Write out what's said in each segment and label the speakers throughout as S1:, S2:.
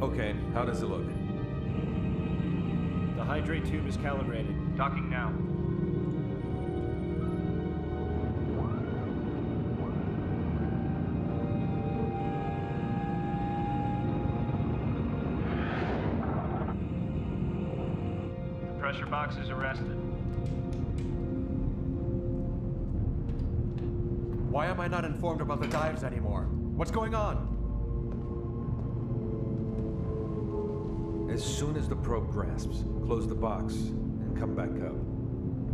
S1: Okay, how does it look?
S2: The hydrate tube is calibrated. Docking now. The pressure box is arrested.
S3: Why am I not informed about the dives anymore? What's going on?
S1: As soon as the probe grasps, close the box and come back up.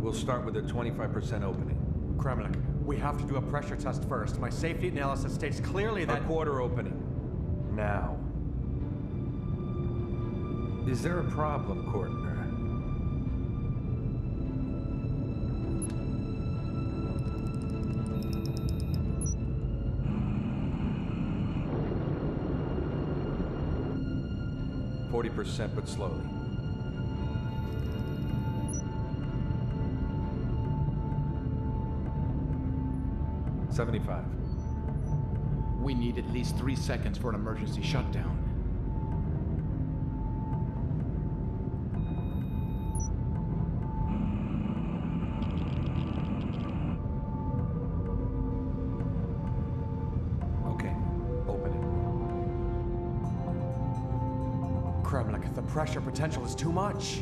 S1: We'll start with a 25% opening.
S3: Kremlik, we have to do a pressure test first. My safety analysis states clearly that...
S1: A quarter opening. Now. Is there a problem, Courtner? 40%, but slowly. $75.
S4: We need at least 3 seconds for an emergency shutdown.
S1: Okay, open it.
S3: Kremlik, the pressure potential is too much.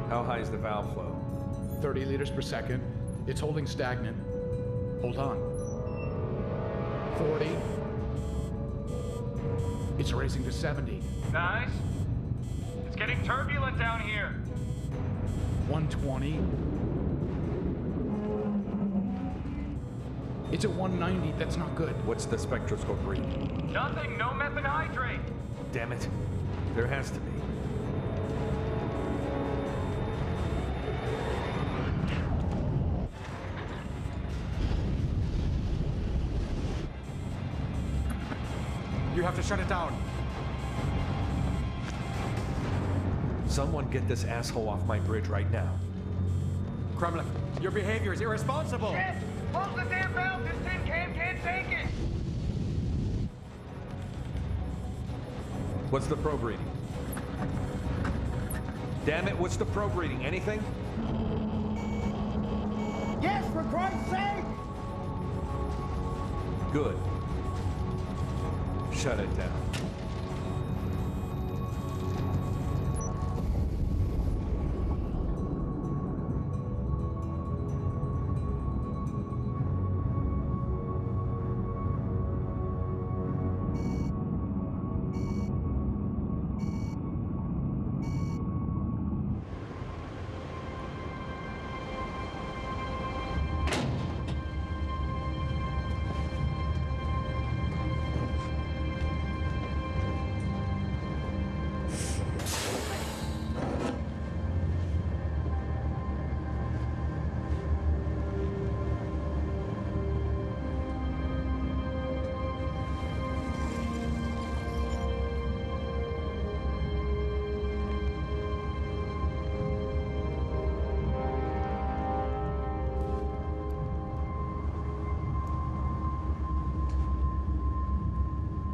S1: How high is the valve flow?
S4: 30 liters per second. It's holding stagnant. Hold on. 40. It's racing to 70.
S2: Guys, it's getting turbulent down here.
S4: 120. It's at 190. That's not good.
S1: What's the spectroscope reading?
S2: Nothing, no methanhydrate.
S1: Damn it. There has to be.
S3: You have to shut it down.
S1: Someone get this asshole off my bridge right now.
S3: Kremlik, your behavior is irresponsible.
S2: Shit! Close the damn valve! This tin can can't take it!
S1: What's the probe reading? Damn it, what's the probe reading? Anything?
S2: Yes, for Christ's sake!
S1: Good. Shut it down.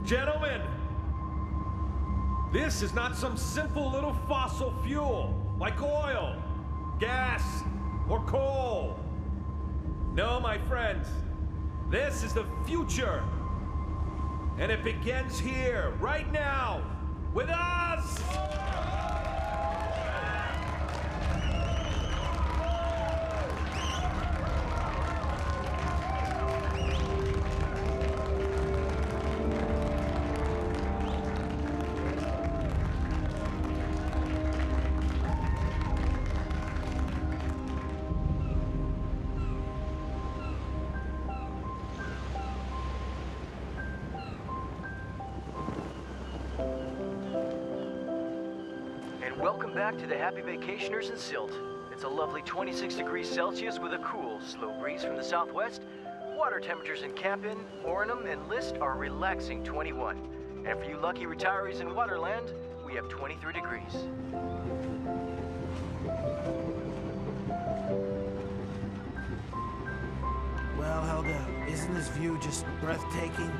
S1: Gentlemen, this is not some simple little fossil fuel like oil, gas, or coal. No, my friends, this is the future. And it begins here, right now, with us!
S5: Welcome back to the Happy Vacationers in Silt. It's a lovely 26 degrees Celsius with a cool, slow breeze from the southwest. Water temperatures in Capin, Ornum, and List are relaxing 21. And for you lucky retirees in Waterland, we have 23 degrees.
S6: Well, Well, Helga, isn't this view just breathtaking?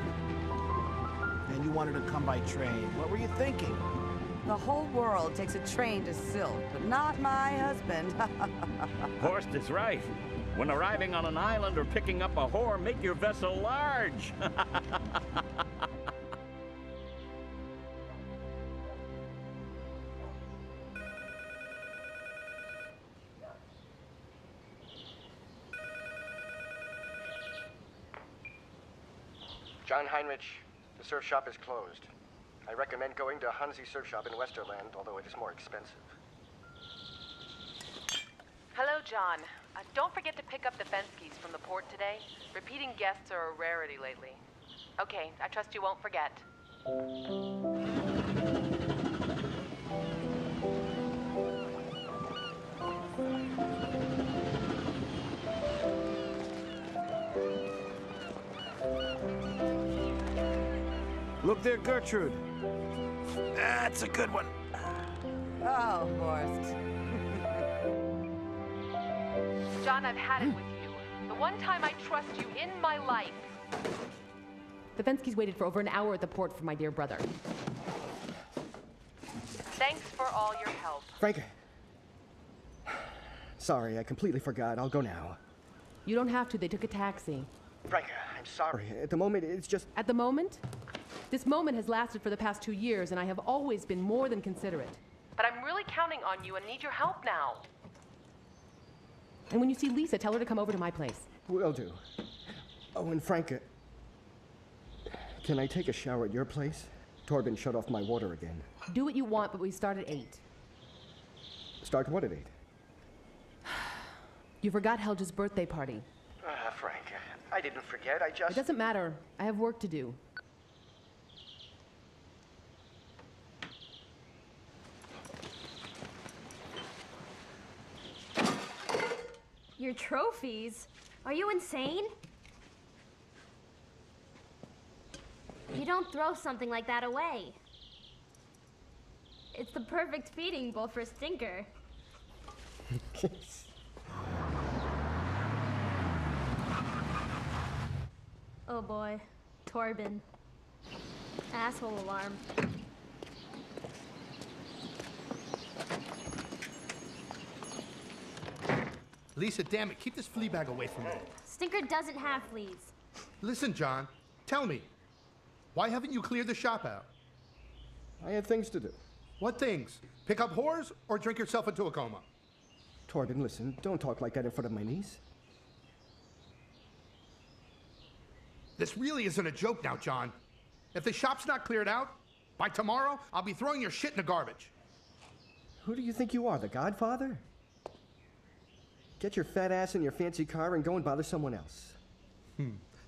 S6: And you wanted to come by train. What were you thinking?
S7: The whole world takes a train to Silt, but not my husband.
S8: Horst is right. When arriving on an island or picking up a whore, make your vessel large.
S9: John Heinrich, the surf shop is closed. I recommend going to Hansi Surf Shop in Westerland, although it is more expensive.
S10: Hello, John. Don't forget to pick up the fence keys from the port today. Repeating guests are a rarity lately. Okay, I trust you won't forget.
S6: Look there, Gertrude. That's a good one.
S7: Oh, Horst.
S10: John, I've had it with you. The one time I trust you in my life.
S11: The Fenskys waited for over an hour at the port for my dear brother.
S10: Thanks for all your help.
S9: Frank. Sorry, I completely forgot. I'll go now.
S11: You don't have to. They took a taxi.
S9: Frank, I'm sorry. At the moment, it's just...
S11: At the moment? This moment has lasted for the past 2 years, and I have always been more than considerate.
S10: But I'm really counting on you and need your help now.
S11: And when you see Lisa, tell her to come over to my place.
S9: Will do. Oh, and Frank, can I take a shower at your place? Torben shut off my water again.
S11: Do what you want, but we start at 8.
S9: Start what at 8?
S11: You forgot Helge's birthday party.
S9: Frank, I didn't forget. I just...
S11: It doesn't matter. I have work to do.
S12: Your trophies? Are you insane? You don't throw something like that away. It's the perfect feeding bowl for a stinker. Oh boy, Torben. Asshole alarm.
S13: Lisa, damn it, keep this flea bag away from me.
S12: Stinker doesn't have fleas.
S13: Listen, John, tell me, why haven't you cleared the shop out?
S9: I have things to do.
S13: What things? Pick up whores or drink yourself into a coma?
S9: Torben, listen, don't talk like that in front of my niece.
S13: This really isn't a joke now, John. If the shop's not cleared out, by tomorrow, I'll be throwing your shit in the garbage.
S9: Who do you think you are, the Godfather? Get your fat ass in your fancy car and go and bother someone else.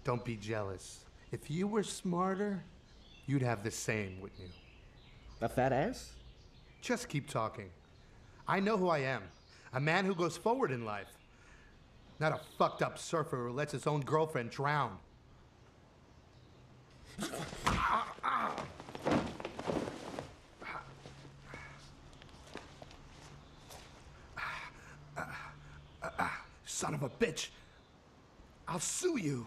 S13: Don't be jealous. If you were smarter, you'd have the same, wouldn't you?
S9: A fat ass?
S13: Just keep talking. I know who I am. A man who goes forward in life. Not a fucked up surfer who lets his own girlfriend drown. Son of a bitch. I'll sue you.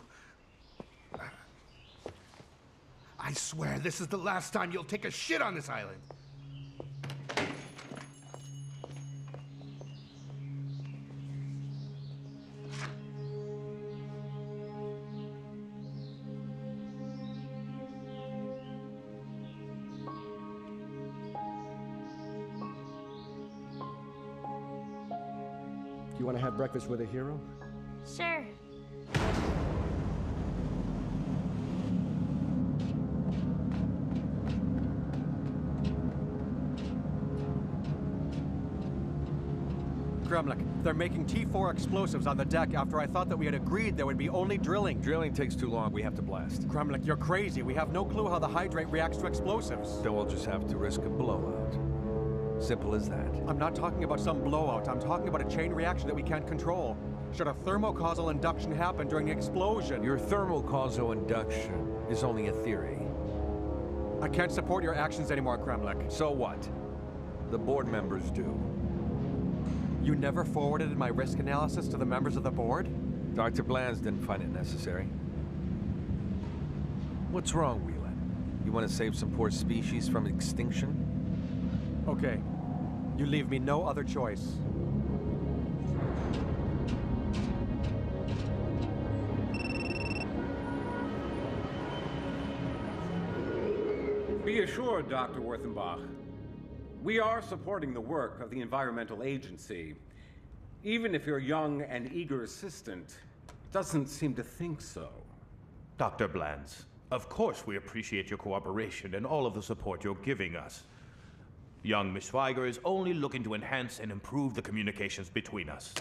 S13: I swear this is the last time you'll take a shit on this island.
S9: You want to have breakfast with a hero?
S12: Sure.
S3: Gremlik, they're making T4 explosives on the deck after I thought that we had agreed there would be only drilling.
S1: Drilling takes too long. We have to blast.
S3: Gremlik, you're crazy. We have no clue how the hydrate reacts to explosives.
S1: Then we'll just have to risk a blowout. Simple as that.
S3: I'm not talking about some blowout. I'm talking about a chain reaction that we can't control. Should a thermocausal induction happen during the explosion?
S1: Your thermocausal induction is only a theory.
S3: I can't support your actions anymore, Gremlik.
S1: So what? The board members do.
S3: You never forwarded my risk analysis to the members of the board?
S1: Dr. Blands didn't find it necessary. What's wrong, Whelan? You want to save some poor species from extinction?
S3: Okay. You leave me no other choice.
S14: Be assured, Dr. Werthenbach, we are supporting the work of the Environmental Agency, even if your young and eager assistant doesn't seem to think so.
S15: Dr. Blands, of course we appreciate your cooperation and all of the support you're giving us. Young Miss Schweiger is only looking to enhance and improve the communications between us.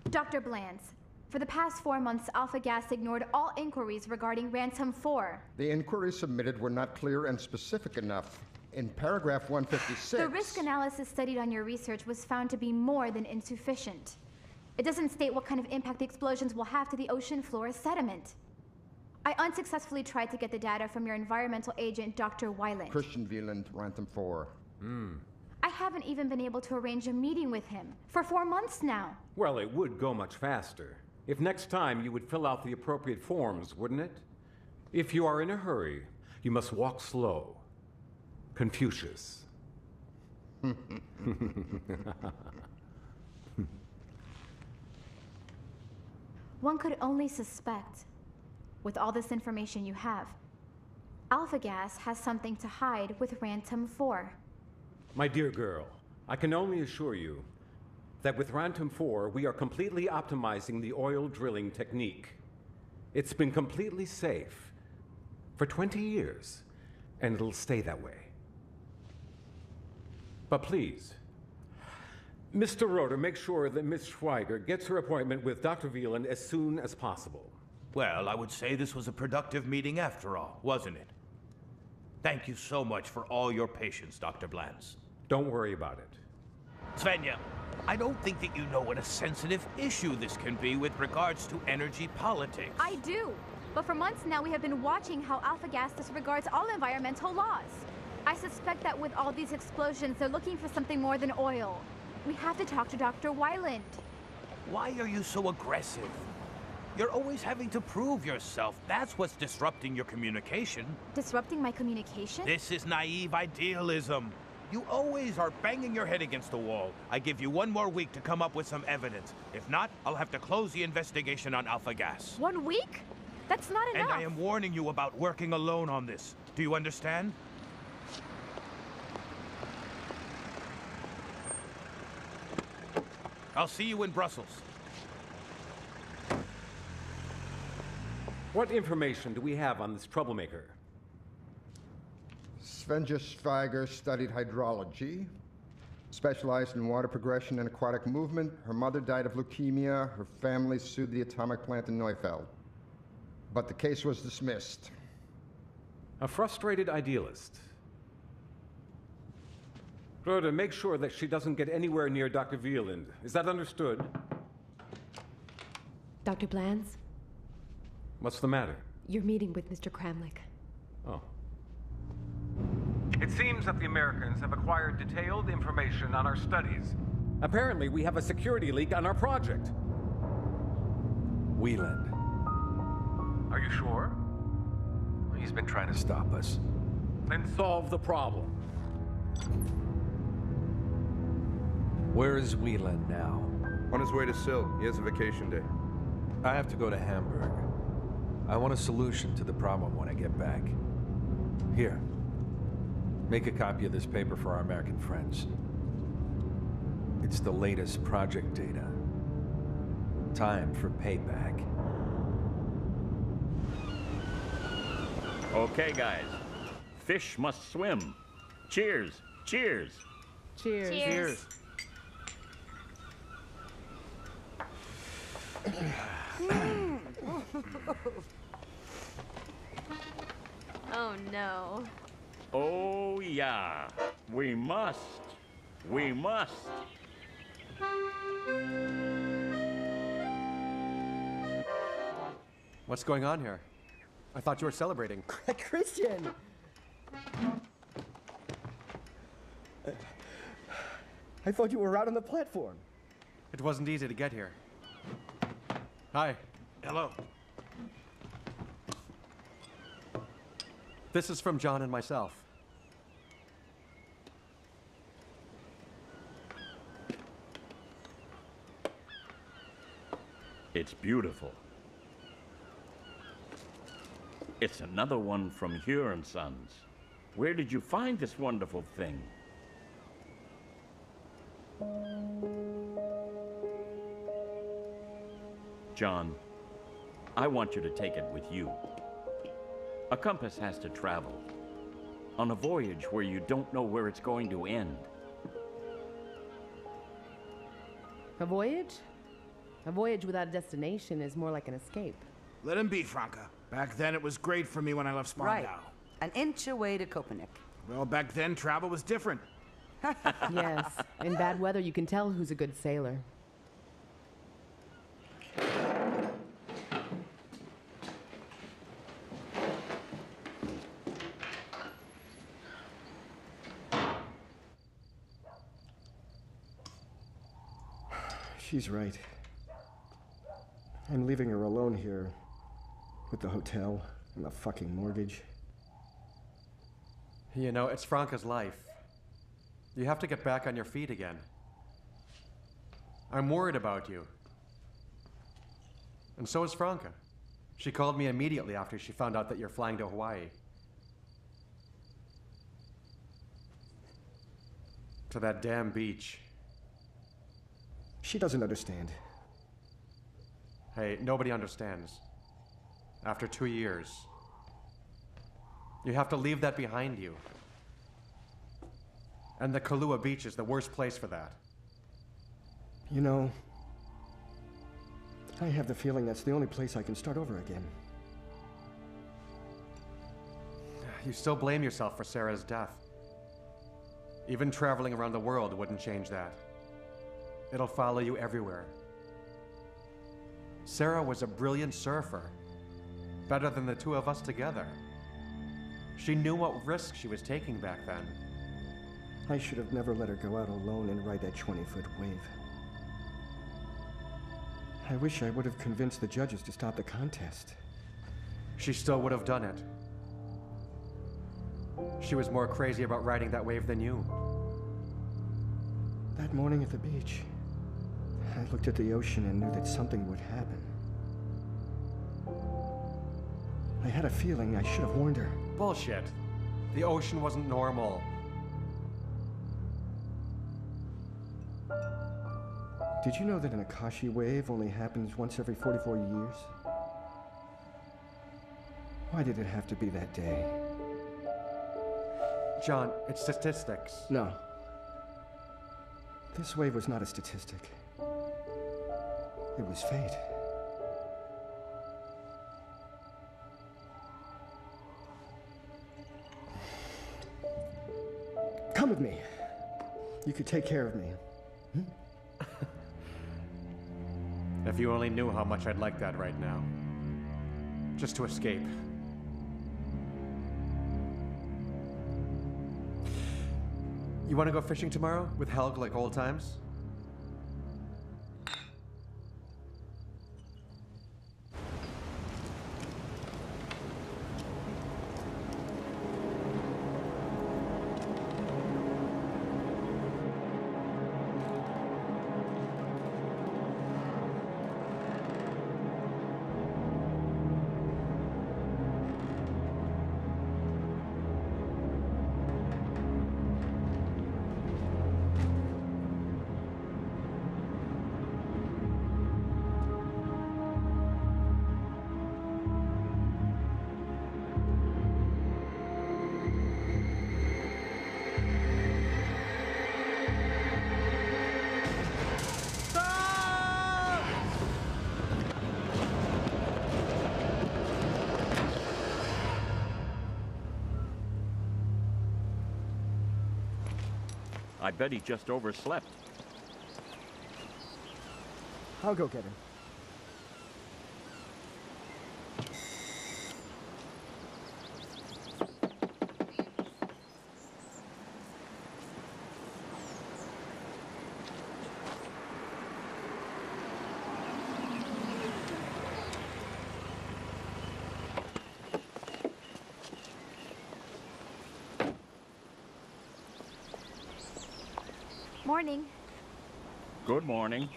S16: Dr. Blands, for the past 4 months, Alpha Gas ignored all inquiries regarding Ransom 4.
S17: The inquiries submitted were not clear and specific enough. In paragraph 156...
S16: The risk analysis studied on your research was found to be more than insufficient. It doesn't state what kind of impact the explosions will have to the ocean floor sediment. I unsuccessfully tried to get the data from your environmental agent, Dr. Weiland.
S17: Christian Wieland, Ransom 4.
S16: I haven't even been able to arrange a meeting with him for 4 months now.
S14: Well, it would go much faster. If next time you would fill out the appropriate forms, wouldn't it? If you are in a hurry, you must walk slow. Confucius.
S16: One could only suspect, with all this information you have, Alpha Gas has something to hide with Ransom 4.
S14: My dear girl, I can only assure you that with Ransom 4, we are completely optimizing the oil drilling technique. It's been completely safe for 20 years, and it'll stay that way. But please, Mr. Roeder, make sure that Miss Schweiger gets her appointment with Dr. Wieland as soon as possible.
S15: Well, I would say this was a productive meeting after all, wasn't it? Thank you so much for all your patience, Dr. Blands.
S14: Don't worry about it.
S15: Svenja, I don't think that you know what a sensitive issue this can be with regards to energy politics.
S16: I do. But for months now, we have been watching how Alpha Gas disregards all environmental laws. I suspect that with all these explosions, they're looking for something more than oil. We have to talk to Dr. Weiland.
S15: Why are you so aggressive? You're always having to prove yourself. That's what's disrupting your communication.
S16: Disrupting my communication?
S15: This is naive idealism. You always are banging your head against the wall. I give you 1 more week to come up with some evidence. If not, I'll have to close the investigation on Alpha Gas.
S16: 1 week? That's not enough.
S15: And I am warning you about working alone on this. Do you understand? I'll see you in Brussels.
S14: What information do we have on this troublemaker?
S17: Svenja Schweiger studied hydrology, specialized in water progression and aquatic movement. Her mother died of leukemia. Her family sued the atomic plant in Neufeld. But the case was dismissed.
S14: A frustrated idealist. Rhoda, make sure that she doesn't get anywhere near Dr. Wieland. Is that understood?
S11: Dr. Blands?
S14: What's the matter?
S11: You're meeting with Mr. Kramlich.
S14: Oh. It seems that the Americans have acquired detailed information on our studies. Apparently, we have a security leak on our project.
S1: Wieland.
S14: Are you sure?
S1: He's been trying to stop us.
S14: Then solve the problem.
S1: Where is Wieland now?
S18: On his way to Sylt. He has a vacation day.
S1: I have to go to Hamburg. I want a solution to the problem when I get back. Here. Make a copy of this paper for our American friends. It's the latest project data. Time for payback.
S8: Okay, guys. Fish must swim. Cheers. Cheers.
S11: Cheers.
S8: Cheers.
S12: Oh no.
S8: Oh yeah. We must. We must.
S3: What's going on here? I thought you were celebrating.
S19: Christian! I thought you were out on the platform.
S3: It wasn't easy to get here. Hi.
S6: Hello.
S3: This is from John and myself.
S8: It's beautiful. It's another one from Huron Sons. Where did you find this wonderful thing? John, I want you to take it with you. A compass has to travel on a voyage where you don't know where it's going to end.
S11: A voyage? A voyage without a destination is more like an escape.
S6: Let him be, Franca. Back then, it was great for me when I left Spandau.
S7: Right. An inch away to Copenhagen.
S6: Well, back then, travel was different.
S11: Yes. In bad weather, you can tell who's a good sailor.
S19: She's right. I'm leaving her alone here with the hotel and the fucking mortgage.
S3: You know, it's Franca's life. You have to get back on your feet again. I'm worried about you. And so is Franca. She called me immediately after she found out that you're flying to Hawaii. To that damn beach.
S19: She doesn't understand.
S3: Hey, nobody understands. After 2 years. You have to leave that behind you. And the Kailua Beach is the worst place for that.
S19: You know, I have the feeling that's the only place I can start over again.
S3: You still blame yourself for Sarah's death. Even traveling around the world wouldn't change that. It'll follow you everywhere. Sarah was a brilliant surfer. Better than the two of us together. She knew what risk she was taking back then.
S19: I should have never let her go out alone and ride that 20-foot wave. I wish I would have convinced the judges to stop the contest.
S3: She still would have done it. She was more crazy about riding that wave than you.
S19: That morning at the beach, I looked at the ocean and knew that something would happen. I had a feeling I should have warned her.
S3: Bullshit. The ocean wasn't normal.
S19: Did you know that an Akashi wave only happens once every 44 years? Why did it have to be that day?
S3: John, it's statistics.
S19: No. This wave was not a statistic. It was fate. Come with me. You could take care of me.
S3: If you only knew how much I'd like that right now. Just to escape. You want to go fishing tomorrow with Helg like old times?
S8: I bet he just overslept.
S19: I'll go get him.
S16: Morning.
S8: Good morning.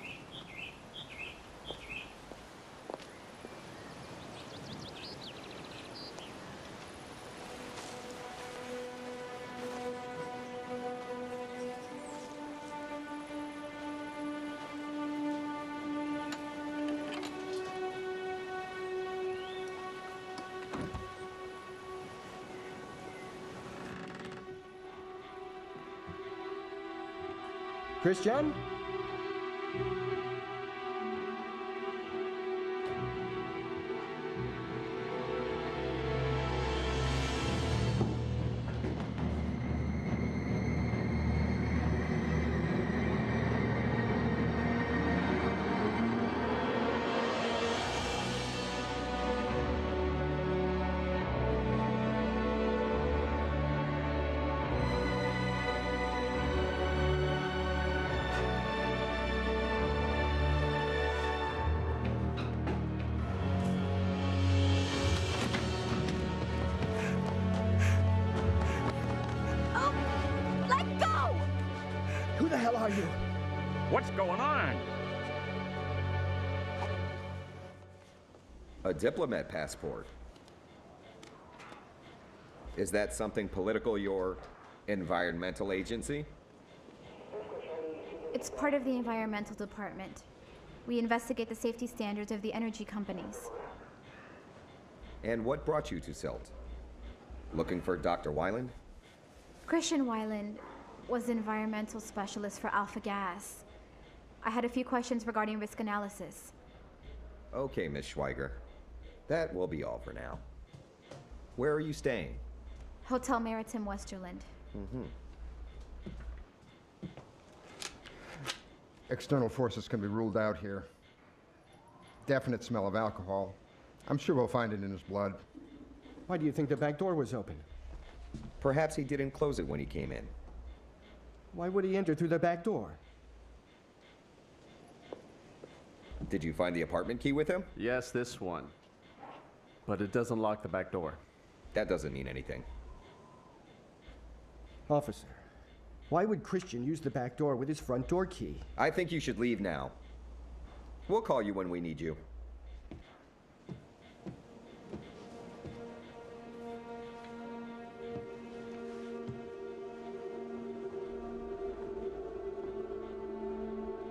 S19: Christian?
S16: Let go!
S19: Who the hell are you?
S8: What's going on?
S20: A diplomat passport. Is that something political, your environmental agency?
S16: It's part of the environmental department. We investigate the safety standards of the energy companies.
S20: And what brought you to Silt? Looking for Dr. Weiland?
S16: Christian Weiland was environmental specialist for Alpha Gas. I had a few questions regarding risk analysis.
S20: Okay, Miss Schweiger. That will be all for now. Where are you staying?
S16: Hotel Maritime Westerland.
S17: External forces can be ruled out here. Definite smell of alcohol. I'm sure we'll find it in his blood.
S19: Why do you think the back door was open?
S20: Perhaps he didn't close it when he came in.
S19: Why would he enter through the back door?
S20: Did you find the apartment key with him?
S21: Yes, this one. But it doesn't lock the back door.
S20: That doesn't mean anything.
S19: Officer, why would Christian use the back door with his front door key?
S20: I think you should leave now. We'll call you when we need you.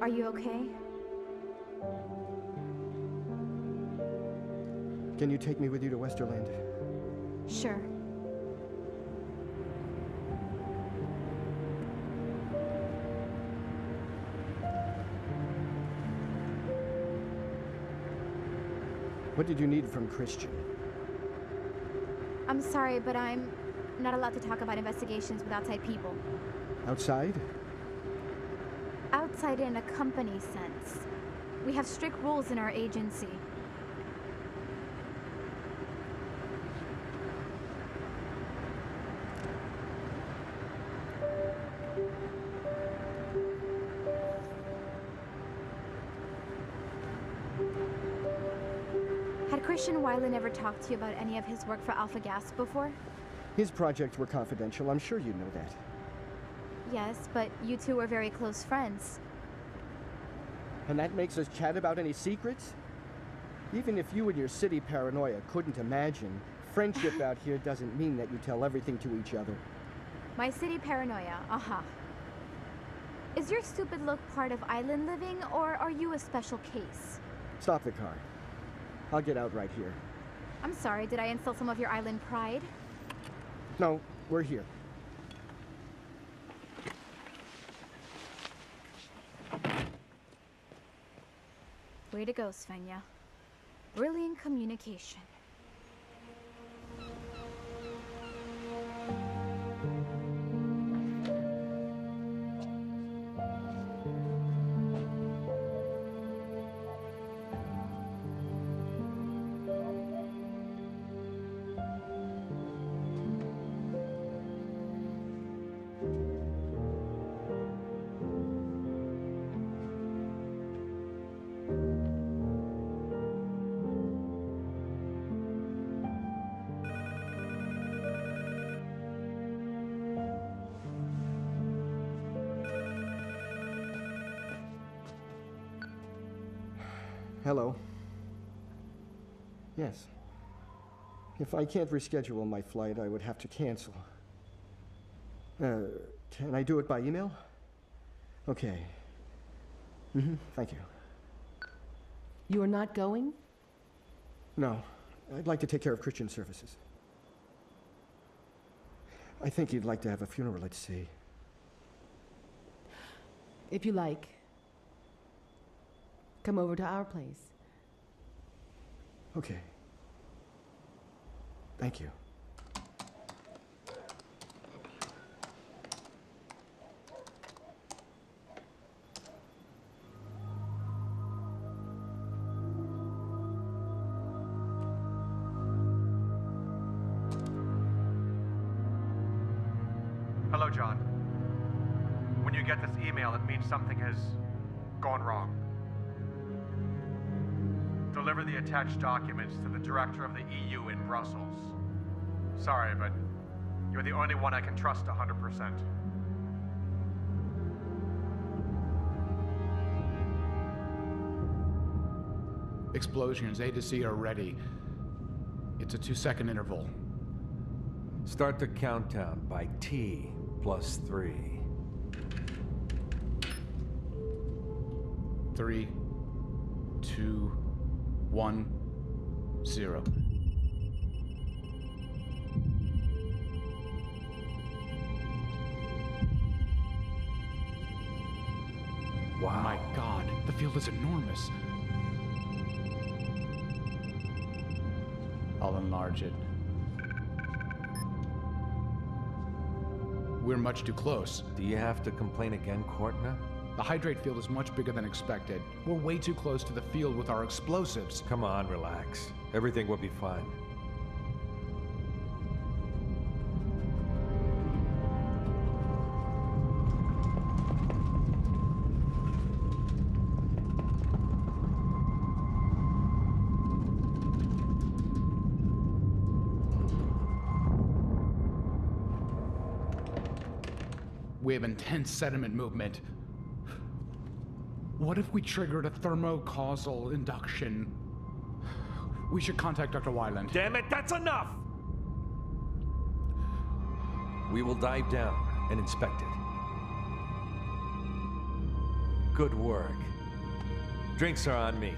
S16: Are you okay?
S19: Can you take me with you to Westerland?
S16: Sure.
S19: What did you need from Christian?
S16: I'm sorry, but I'm not allowed to talk about investigations with outside people.
S19: Outside?
S16: Outside in a company sense. We have strict rules in our agency. Had Christian Weiland ever talked to you about any of his work for Alpha Gas before?
S19: His projects were confidential. I'm sure you know that.
S16: Yes, but you two were very close friends.
S19: And that makes us chat about any secrets? Even if you and your city paranoia couldn't imagine, friendship out here doesn't mean that you tell everything to each other.
S16: My city paranoia, aha. Is your stupid look part of island living, or are you a special case?
S19: Stop the car. I'll get out right here.
S16: I'm sorry, did I insult some of your island pride?
S19: No, we're here.
S16: Way to go, Svenja. Brilliant communication.
S19: Hello. Yes. If I can't reschedule my flight, I would have to cancel. Can I do it by email? Okay. Thank you.
S11: You are not going?
S19: No. I'd like to take care of Christian services. I think you'd like to have a funeral at sea.
S11: If you like, come over to our place.
S19: Okay. Thank you.
S3: Hello, John. When you get this email, it means something has gone wrong. Deliver the attached documents to the director of the EU in Brussels. Sorry, but you're the only one I can trust 100%.
S6: Explosions A to C are ready. It's a 2-second interval.
S21: Start the countdown by T plus 3.
S6: 3, 2, 1, 0.
S21: Wow.
S6: My God, the field is enormous. I'll enlarge it. We're much too close.
S21: Do you have to complain again, Courtna?
S6: The hydrate field is much bigger than expected. We're way too close to the field with our explosives.
S21: Come on, relax. Everything will be fine.
S6: We have intense sediment movement. What if we triggered a thermocausal induction? We should contact Dr. Weiland.
S1: Damn it, that's enough!
S21: We will dive down and inspect it. Good work. Drinks are on me.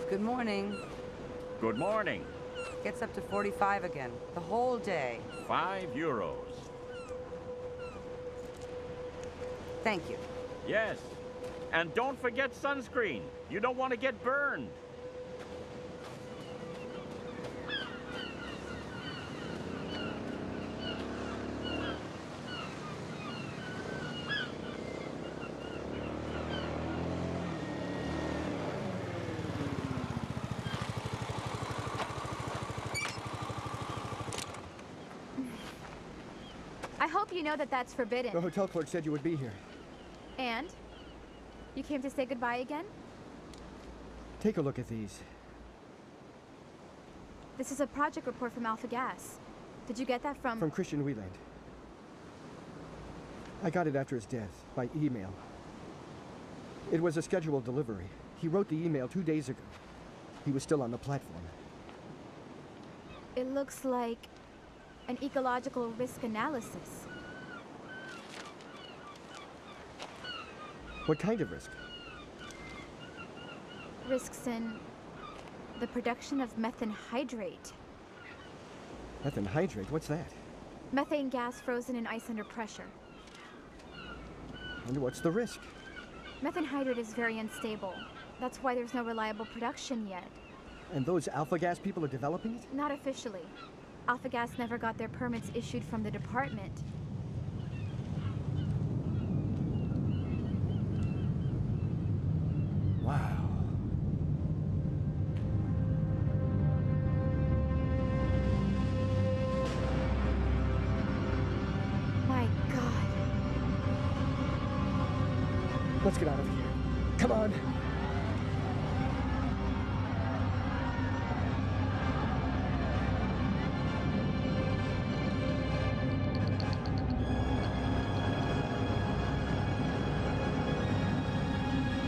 S7: Good morning.
S8: Good morning.
S7: Gets up to 45 again. The whole day.
S8: €5.
S7: Thank you.
S8: Yes. And don't forget sunscreen. You don't want to get burned.
S16: I hope you know that that's forbidden.
S19: The hotel clerk said you would be here.
S16: And? You came to say goodbye again?
S19: Take a look at these.
S16: This is a project report from Alpha Gas. Did you get that from...
S19: From Christian Wieland. I got it after his death, by email. It was a scheduled delivery. He wrote the email 2 days ago. He was still on the platform.
S16: It looks like an ecological risk analysis.
S19: What kind of risk?
S16: Risks in the production of methane hydrate.
S19: Methane hydrate? What's that?
S16: Methane gas frozen in ice under pressure.
S19: And what's the risk?
S16: Methane hydrate is very unstable. That's why there's no reliable production yet.
S19: And those alpha gas people are developing it?
S16: Not officially. Alpha Gas never got their permits issued from the department.
S19: Wow.
S16: My God.
S19: Let's get out of here. Come on.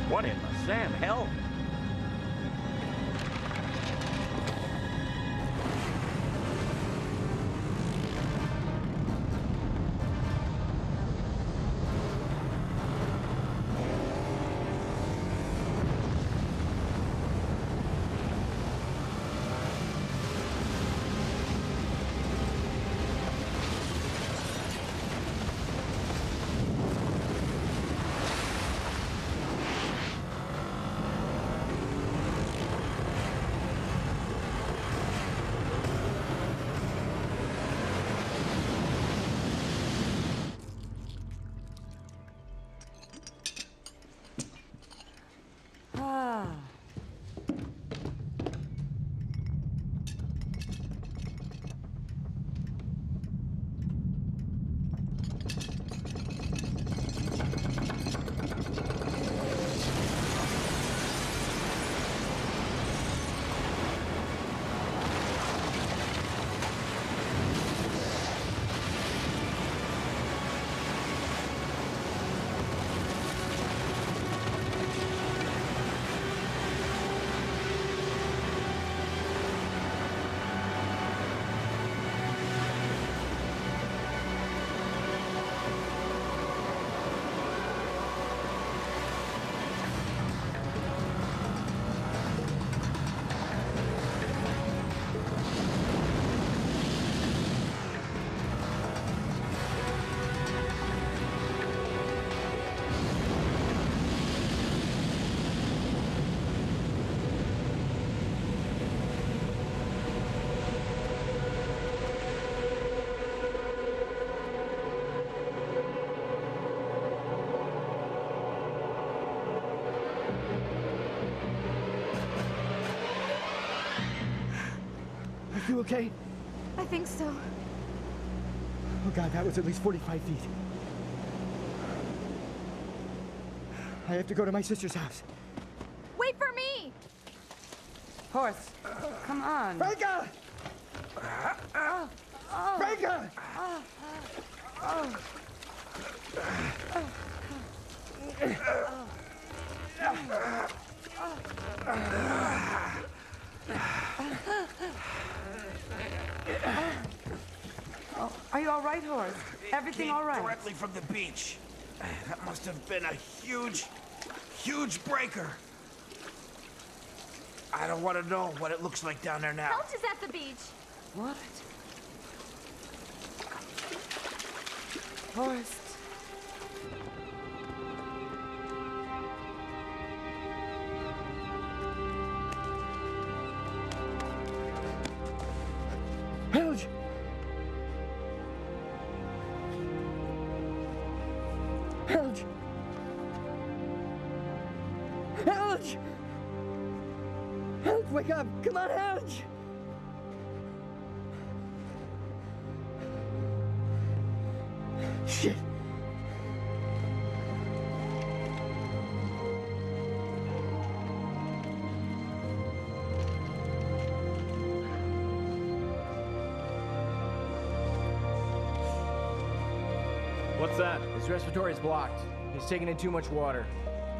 S8: What in the Sam hell?
S19: You okay?
S16: I think so.
S19: Oh God, that was at least 45 feet. I have to go to my sister's house.
S16: Wait for me!
S7: Horse, come on.
S19: Franca! Franca!
S7: Oh, are you all right, Horse? Everything all right?
S6: Directly from the beach. That must have been a huge, huge breaker. I don't want to know what it looks like down there now.
S16: Helch is at the beach.
S7: What? Horse.
S19: Helge! Helge! Helge! Helge, wake up! Come on, Helge! Shit!
S2: What's that?
S5: His respiratory is blocked. He's taking in too much water.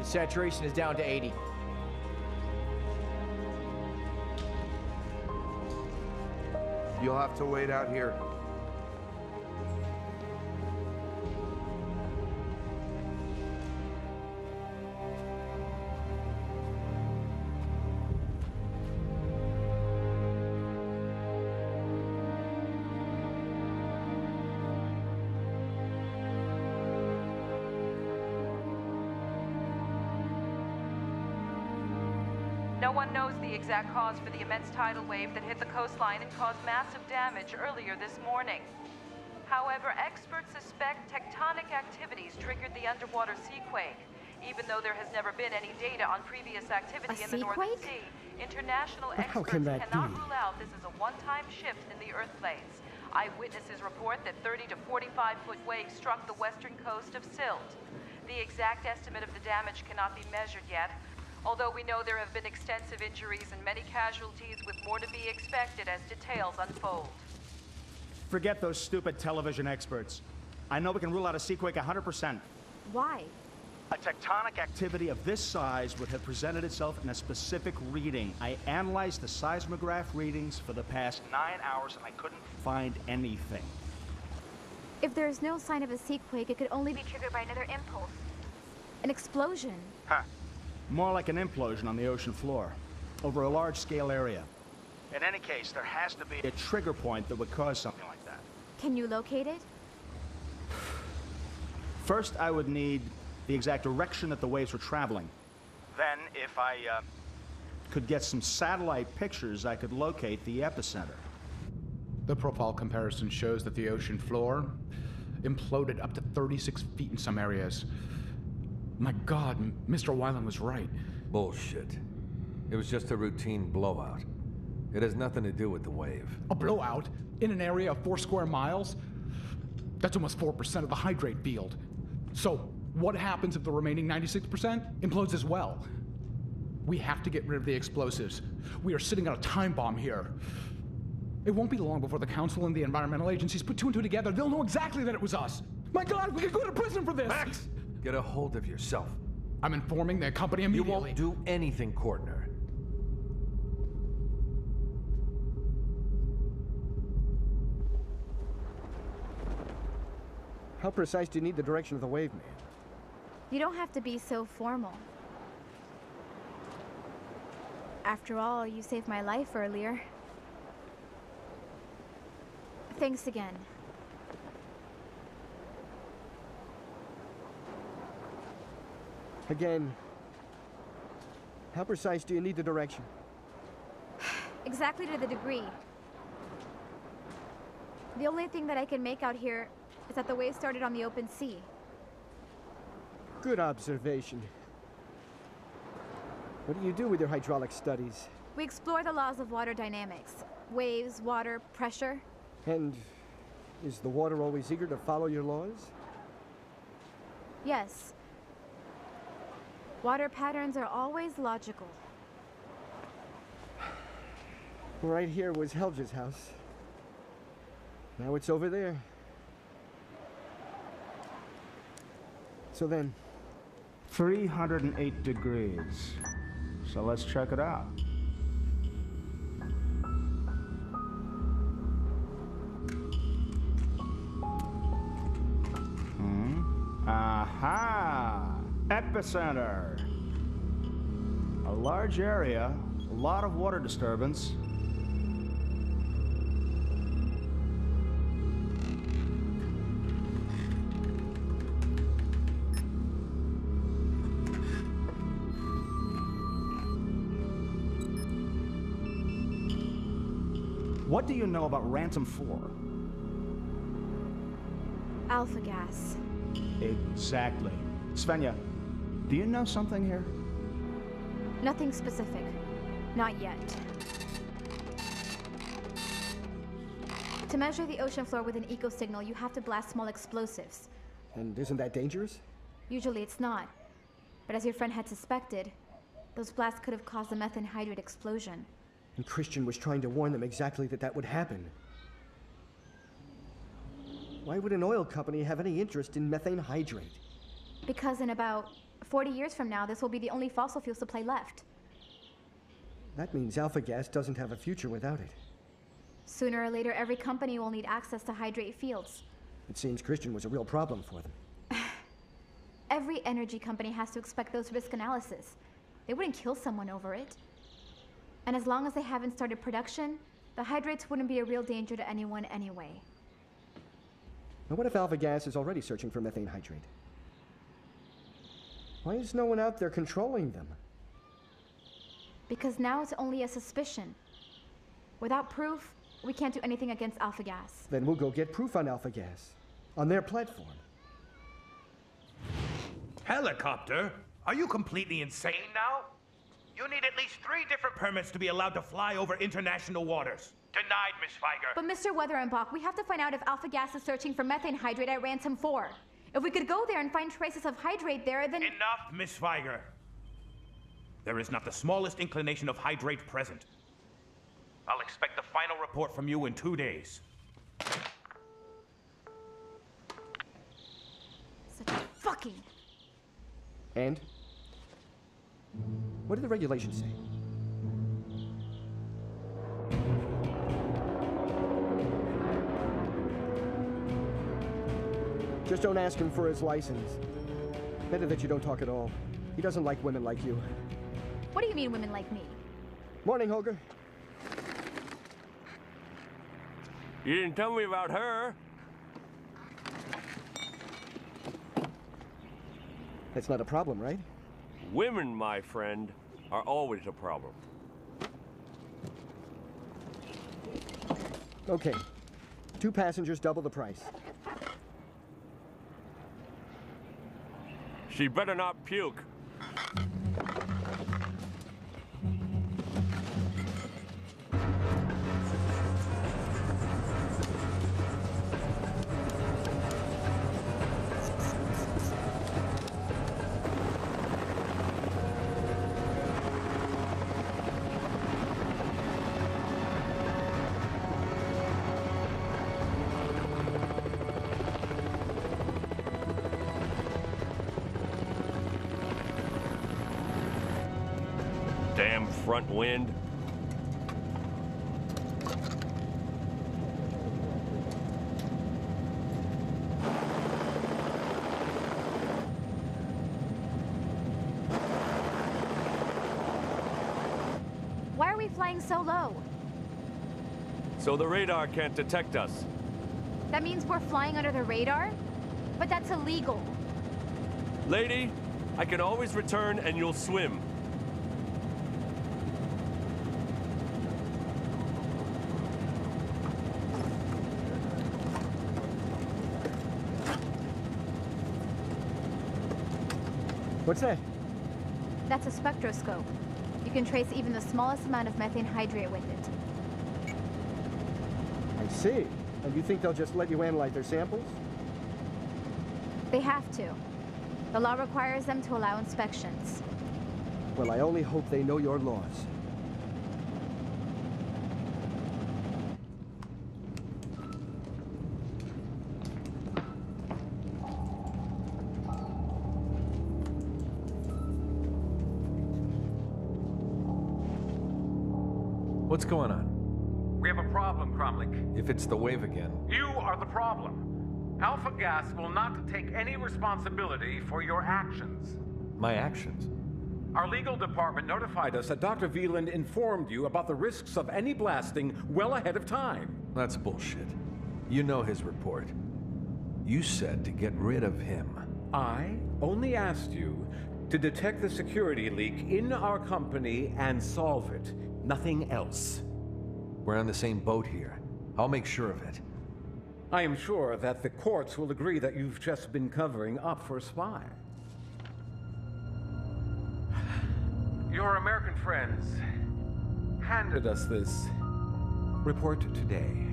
S4: The saturation is down to 80.
S18: You'll have to wait out here.
S10: No one knows the exact cause for the immense tidal wave that hit the coastline and caused massive damage earlier this morning. However, experts suspect tectonic activities triggered the underwater seaquake. Even though there has never been any data on previous activity in the Northern Sea, international
S19: But how
S10: experts
S19: can that
S10: cannot
S19: be?
S10: rule out this is a one-time shift in the Earth plates. Eyewitnesses report that 30 to 45-foot waves struck the western coast of Sylt. The exact estimate of the damage cannot be measured yet, although we know there have been extensive injuries and many casualties, with more to be expected as details unfold.
S6: Forget those stupid television experts. I know we can rule out a seaquake 100%.
S16: Why?
S6: A tectonic activity of this size would have presented itself in a specific reading. I analyzed the seismograph readings for the past 9 hours and I couldn't find anything.
S16: If there is no sign of a seaquake, it could only be triggered by another impulse. An explosion.
S6: Huh. More like an implosion on the ocean floor, over a large-scale area. In any case, there has to be a trigger point that would cause something like that.
S16: Can you locate it?
S6: First, I would need the exact direction that the waves were traveling. Then, if I could get some satellite pictures, I could locate the epicenter.
S22: The profile comparison shows that the ocean floor imploded up to 36 feet in some areas. My God, Mr. Weiland was right.
S23: Bullshit. It was just a routine blowout. It has nothing to do with the wave.
S22: A blowout in an area of 4 square miles? That's almost 4% of the hydrate field. So, what happens if the remaining 96% implodes as well? We have to get rid of the explosives. We are sitting on a time bomb here. It won't be long before the council and the environmental agencies put 2 and 2 together. They'll know exactly that it was us. My God, we could go to prison for this!
S23: Max! Get a hold of yourself.
S22: I'm informing the company immediately.
S23: You won't do anything, Cordner.
S19: How precise do you need the direction of the wave, man?
S16: You don't have to be so formal. After all, you saved my life earlier. Thanks again.
S19: Again, how precise do you need the direction?
S16: Exactly to the degree. The only thing that I can make out here is that the wave started on the open sea.
S19: Good observation. What do you do with your hydraulic studies?
S16: We explore the laws of water dynamics. Waves, water, pressure.
S19: And is the water always eager to follow your laws?
S16: Yes. Water patterns are always logical.
S19: Right here was Helge's house. Now it's over there. So then,
S6: 308 degrees. So let's check it out. Aha! Epicenter. A large area, a lot of water disturbance. What do you know about Ransom 4?
S16: Alpha gas.
S6: Exactly. Svenja, do you know something here?
S16: Nothing specific. Not yet. To measure the ocean floor with an eco signal, you have to blast small explosives.
S19: And isn't that dangerous?
S16: Usually it's not. But as your friend had suspected, those blasts could have caused a methane hydrate explosion.
S19: And Christian was trying to warn them exactly that would happen. Why would an oil company have any interest in methane hydrate?
S16: Because in about 40 years from now, this will be the only fossil fuel supply left.
S19: That means alpha gas doesn't have a future without it.
S16: Sooner or later, every company will need access to hydrate fields.
S19: It seems Christian was a real problem for them.
S16: Every energy company has to expect those risk analysis. They wouldn't kill someone over it. And as long as they haven't started production, the hydrates wouldn't be a real danger to anyone anyway.
S19: Now what if alpha gas is already searching for methane hydrate? Why is no one out there controlling them?
S16: Because now it's only a suspicion. Without proof, we can't do anything against alpha gas.
S19: Then we'll go get proof on alpha gas. On their platform.
S15: Helicopter? Are you completely insane now? You need at least 3 different permits to be allowed to fly over international waters. Denied, Miss Feiger.
S16: But Mr. Weatherenbach, we have to find out if alpha gas is searching for methane hydrate at Ransom 4. If we could go there and find traces of hydrate there, then...
S15: Enough, Miss Feiger. There is not the smallest inclination of hydrate present. I'll expect the final report from you in 2 days.
S16: Such a fucking...
S19: And? What did the regulations say? Just don't ask him for his license. Better that you don't talk at all. He doesn't like women like you.
S16: What do you mean, women like me?
S19: Morning, Holger.
S4: You didn't tell me about her.
S19: That's not a problem, right?
S4: Women, my friend, are always a problem.
S19: Okay. 2 passengers, double the price.
S4: She better not puke. Damn front wind.
S16: Why are we flying so low?
S4: So the radar can't detect us.
S16: That means we're flying under the radar? But that's illegal.
S4: Lady, I can always return and you'll swim.
S19: What's that?
S16: That's a spectroscope. You can trace even the smallest amount of methane hydrate with it.
S19: I see. And you think they'll just let you analyze their samples?
S16: They have to. The law requires them to allow inspections.
S19: Well, I only hope they know your laws.
S23: What's going on?
S14: We have a problem, Cromlech.
S23: If it's the wave again.
S14: You are the problem. Alpha Gas will not take any responsibility for your actions.
S23: My actions?
S14: Our legal department notified us that Dr. Veland informed you about the risks of any blasting well ahead of time.
S23: That's bullshit. You know his report. You said to get rid of him.
S14: I only asked you to detect the security leak in our company and solve it. Nothing else.
S23: We're on the same boat here. I'll make sure of it.
S14: I am sure that the courts will agree that you've just been covering up for a spy. Your American friends handed us this report today.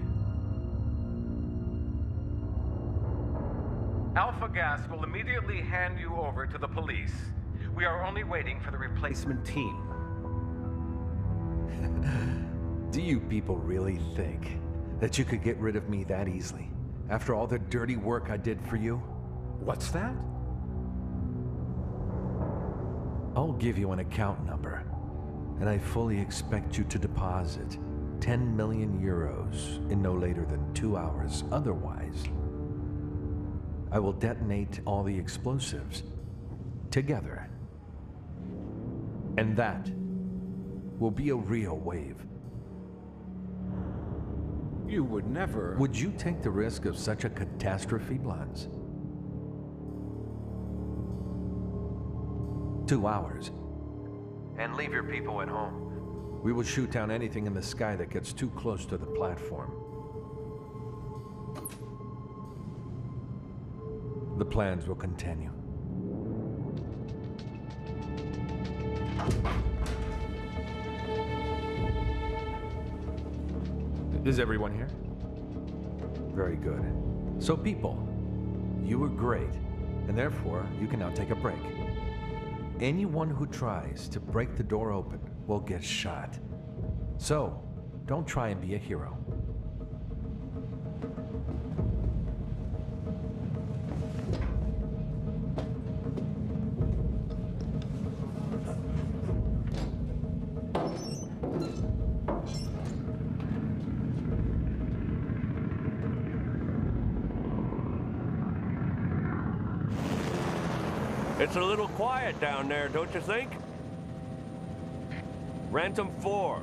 S14: Alpha Gas will immediately hand you over to the police. We are only waiting for the replacement team.
S23: Do you people really think that you could get rid of me that easily? After all the dirty work I did for you?
S14: What's that?
S23: give you an account number, and I fully expect you to deposit 10 million euros in no later than 2 hours. Otherwise, I will detonate all the explosives together. And that will be a real wave.
S14: You would never...
S23: Would you take the risk of such a catastrophe, Blondes? 2 hours. And leave your people at home. We will shoot down anything in the sky that gets too close to the platform. The plans will continue.
S15: Is everyone here?
S23: Very good. So people, you were great, and therefore you can now take a break. Anyone who tries to break the door open will get shot. So, don't try and be a hero.
S4: It's a little quiet down there, don't you think? Rantom 4.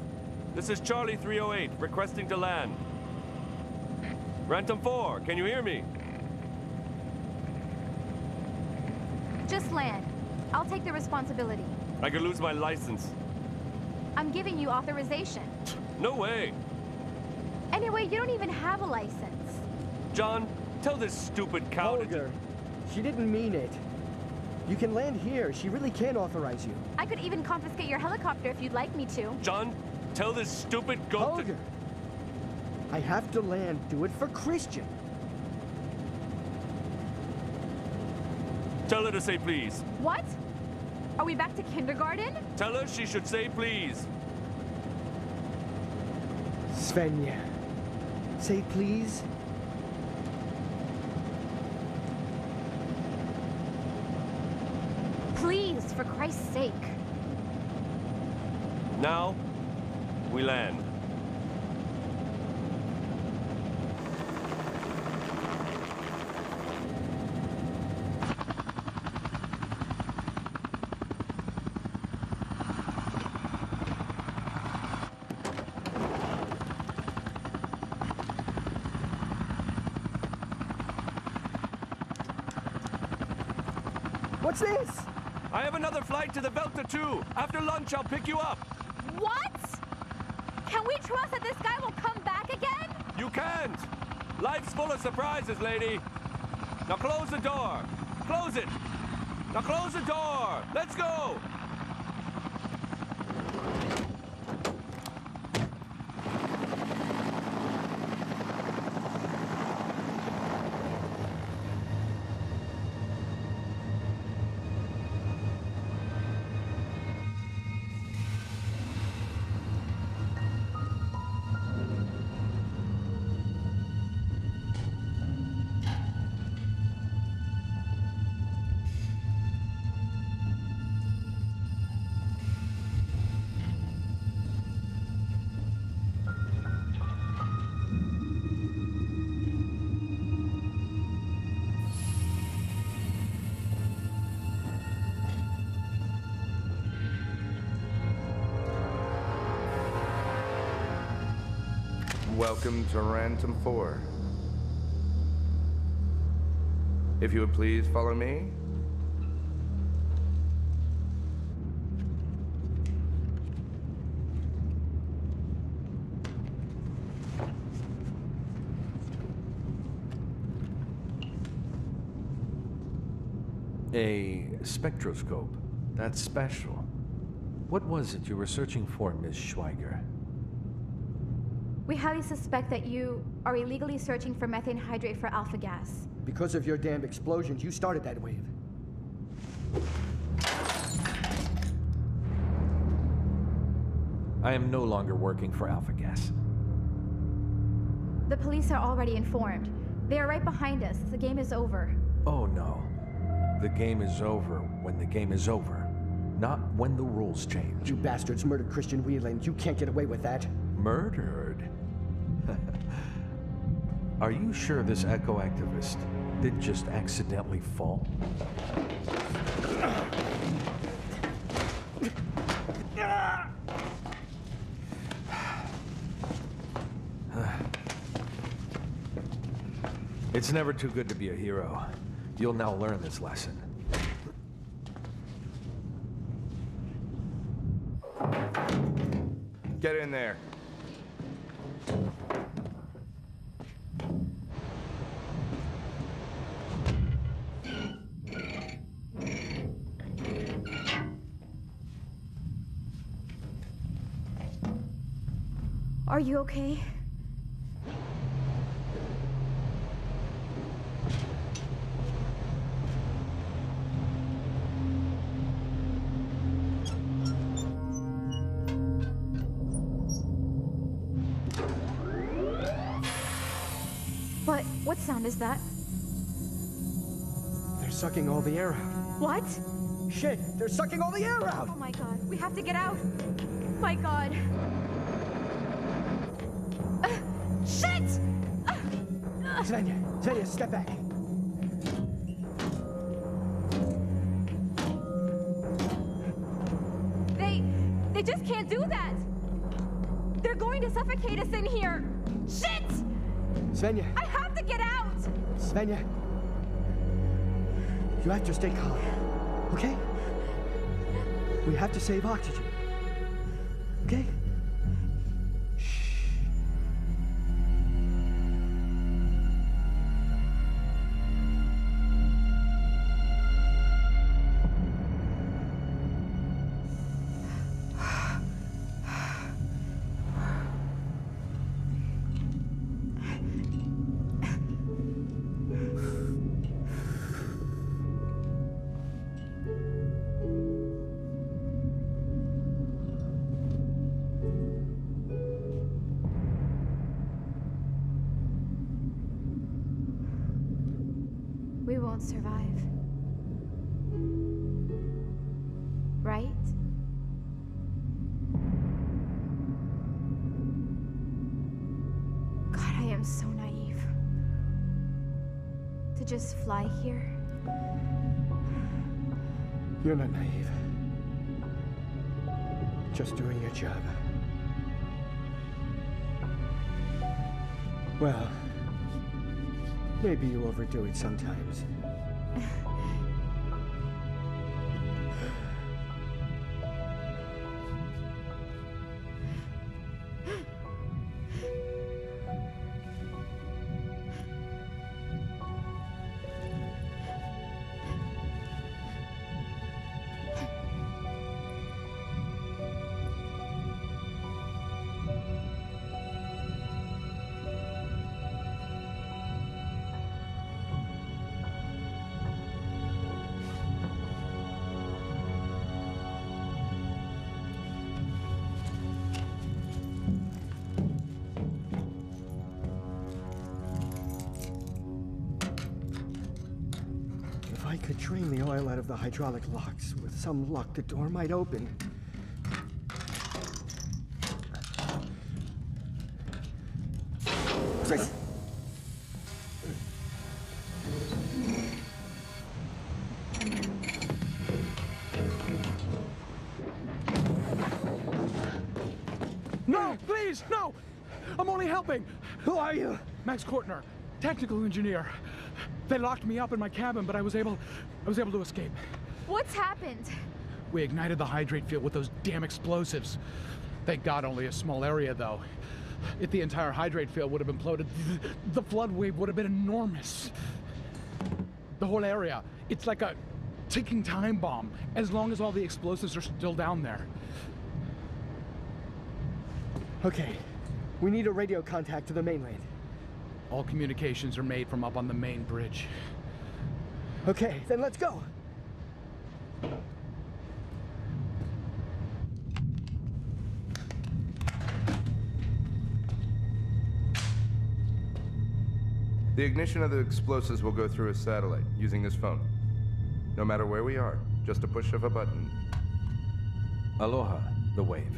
S4: This is Charlie 308, requesting to land. Rantom 4, can you hear me?
S16: Just land. I'll take the responsibility.
S4: I could lose my license.
S16: I'm giving you authorization.
S4: No way.
S16: Anyway, you don't even have a license.
S4: John, tell this stupid cow
S19: Holger, she didn't mean it. You can land here. She really can't authorize you.
S16: I could even confiscate your helicopter if you'd like me to.
S4: John, tell this stupid goat
S19: Holger, I have to land. Do it for Christian.
S4: Tell her to say please.
S16: What? Are we back to kindergarten?
S4: Tell her she should say please.
S19: Svenja, say please.
S16: Please, for Christ's sake.
S4: Now, we land.
S19: What's this?
S4: I have another flight to the Velta 2. After lunch, I'll pick you up.
S16: What? Can we trust that this guy will come back again?
S4: You can't. Life's full of surprises, lady. Now close the door. Close it. Now close the door. Let's go.
S18: Welcome to Rantom 4. If you would please follow me.
S23: A spectroscope. That's special. What was it you were searching for, Miss Schweiger?
S16: We highly suspect that you are illegally searching for methane hydrate for alpha gas.
S19: Because of your damned explosions, you started that wave.
S23: I am no longer working for Alpha Gas.
S16: The police are already informed. They are right behind us. The game is over.
S23: Oh no. The game is over when the game is over. Not when the rules change.
S19: You bastards murdered Christian Wieland. You can't get away with that.
S23: Murdered? Are you sure this eco activist didn't just accidentally fall? It's never too good to be a hero. You'll now learn this lesson.
S18: Get in there.
S16: Are you okay? What sound is that?
S19: They're sucking all the air out.
S16: What?
S19: Shit, they're sucking all the air out!
S16: Oh my god, we have to get out! My god. Shit!
S19: Svenja, step back.
S16: They just can't do that! They're going to suffocate us in here! Shit!
S19: Svenja.
S16: I have to get out!
S19: Svenja. You have to stay calm, okay? We have to save oxygen. Okay?
S16: We won't survive. Right? God, I am so naive. To just fly here?
S19: You're not naive. Just doing your job. Well, maybe you overdo it sometimes. If I could drain the oil out of the hydraulic locks, with some luck, the door might open.
S22: No, please, no! I'm only helping.
S19: Who are you?
S22: Max Kortner, technical engineer. They locked me up in my cabin, but I was able to escape.
S16: What's happened?
S22: We ignited the hydrate field with those damn explosives. Thank God only a small area, though. If the entire hydrate field would have imploded, the flood wave would have been enormous. The whole area, it's like a ticking time bomb, as long as all the explosives are still down there.
S19: Okay, we need a radio contact to the mainland.
S22: All communications are made from up on the main bridge.
S19: Okay, then let's go.
S18: The ignition of the explosives will go through a satellite using this phone. No matter where we are, just a push of a button.
S23: Aloha, the wave.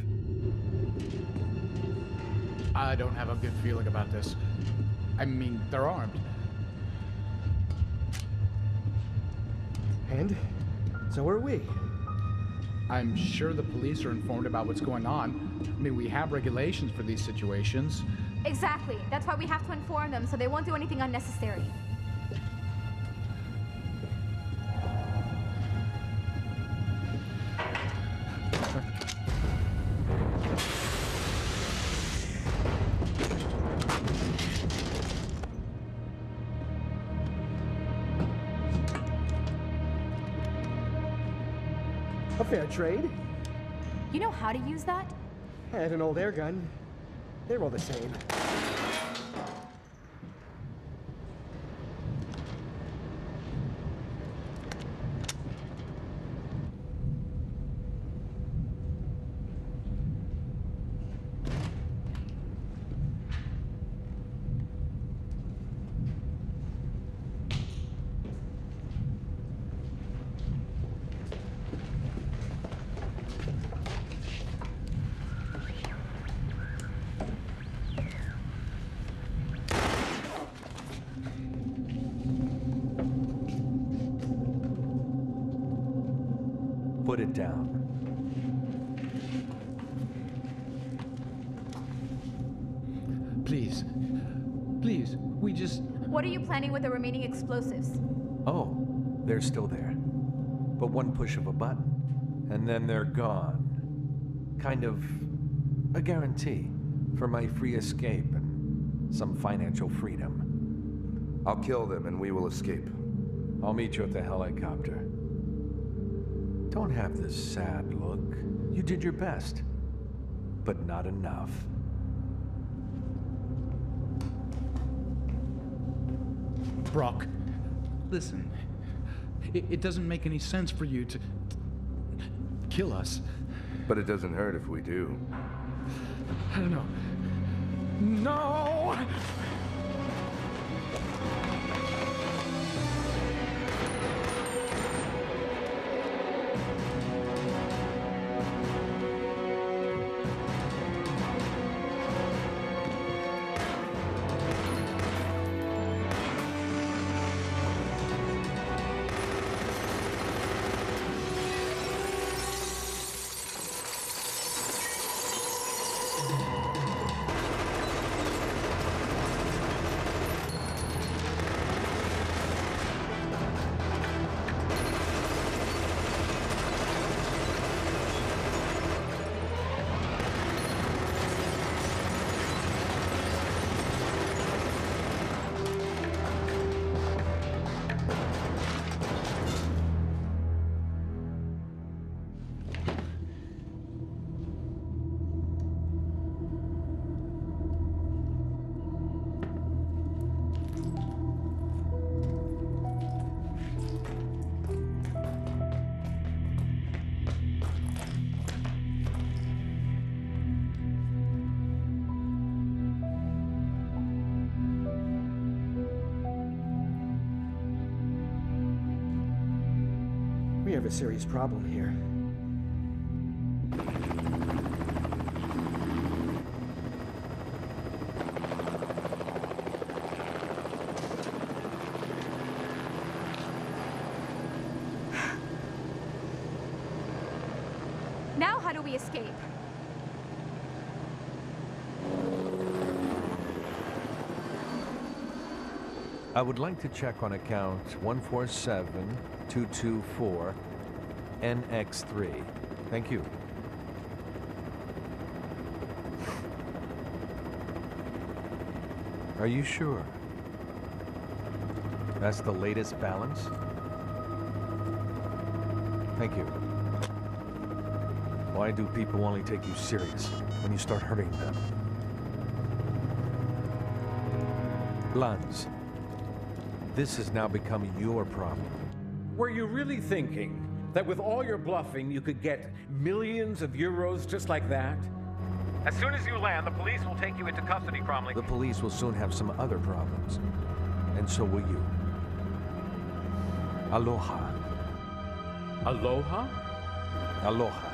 S22: I don't have a good feeling about this. I mean, they're armed.
S19: And so are we.
S22: I'm sure the police are informed about what's going on. I mean, we have regulations for these situations.
S16: Exactly. That's why we have to inform them so they won't do anything unnecessary.
S19: A fair trade.
S16: You know how to use that?
S19: And an old air gun. They're all the same.
S23: Put it down.
S22: Please. Please, we just...
S16: What are you planning with the remaining explosives?
S23: Oh, they're still there. But one push of a button, and then they're gone. Kind of a guarantee for my free escape and some financial freedom.
S18: I'll kill them and we will escape.
S23: I'll meet you at the helicopter. Don't have this sad look. You did your best, but not enough.
S22: Brock, listen. It doesn't make any sense for you to kill us.
S18: But it doesn't hurt if we do.
S22: I don't know. No!
S19: We have a serious problem here.
S16: Now how do we escape?
S23: I would like to check on account 147224 NX3. Thank you. Are you sure? That's the latest balance? Thank you. Why do people only take you serious when you start hurting them? Lanz, this has now become your problem.
S14: Were you really thinking that with all your bluffing you could get millions of euros just like that? As soon as you land, the police will take you into custody, Cromley.
S23: The police will soon have some other problems. And so will you. Aloha.
S14: Aloha?
S23: Aloha.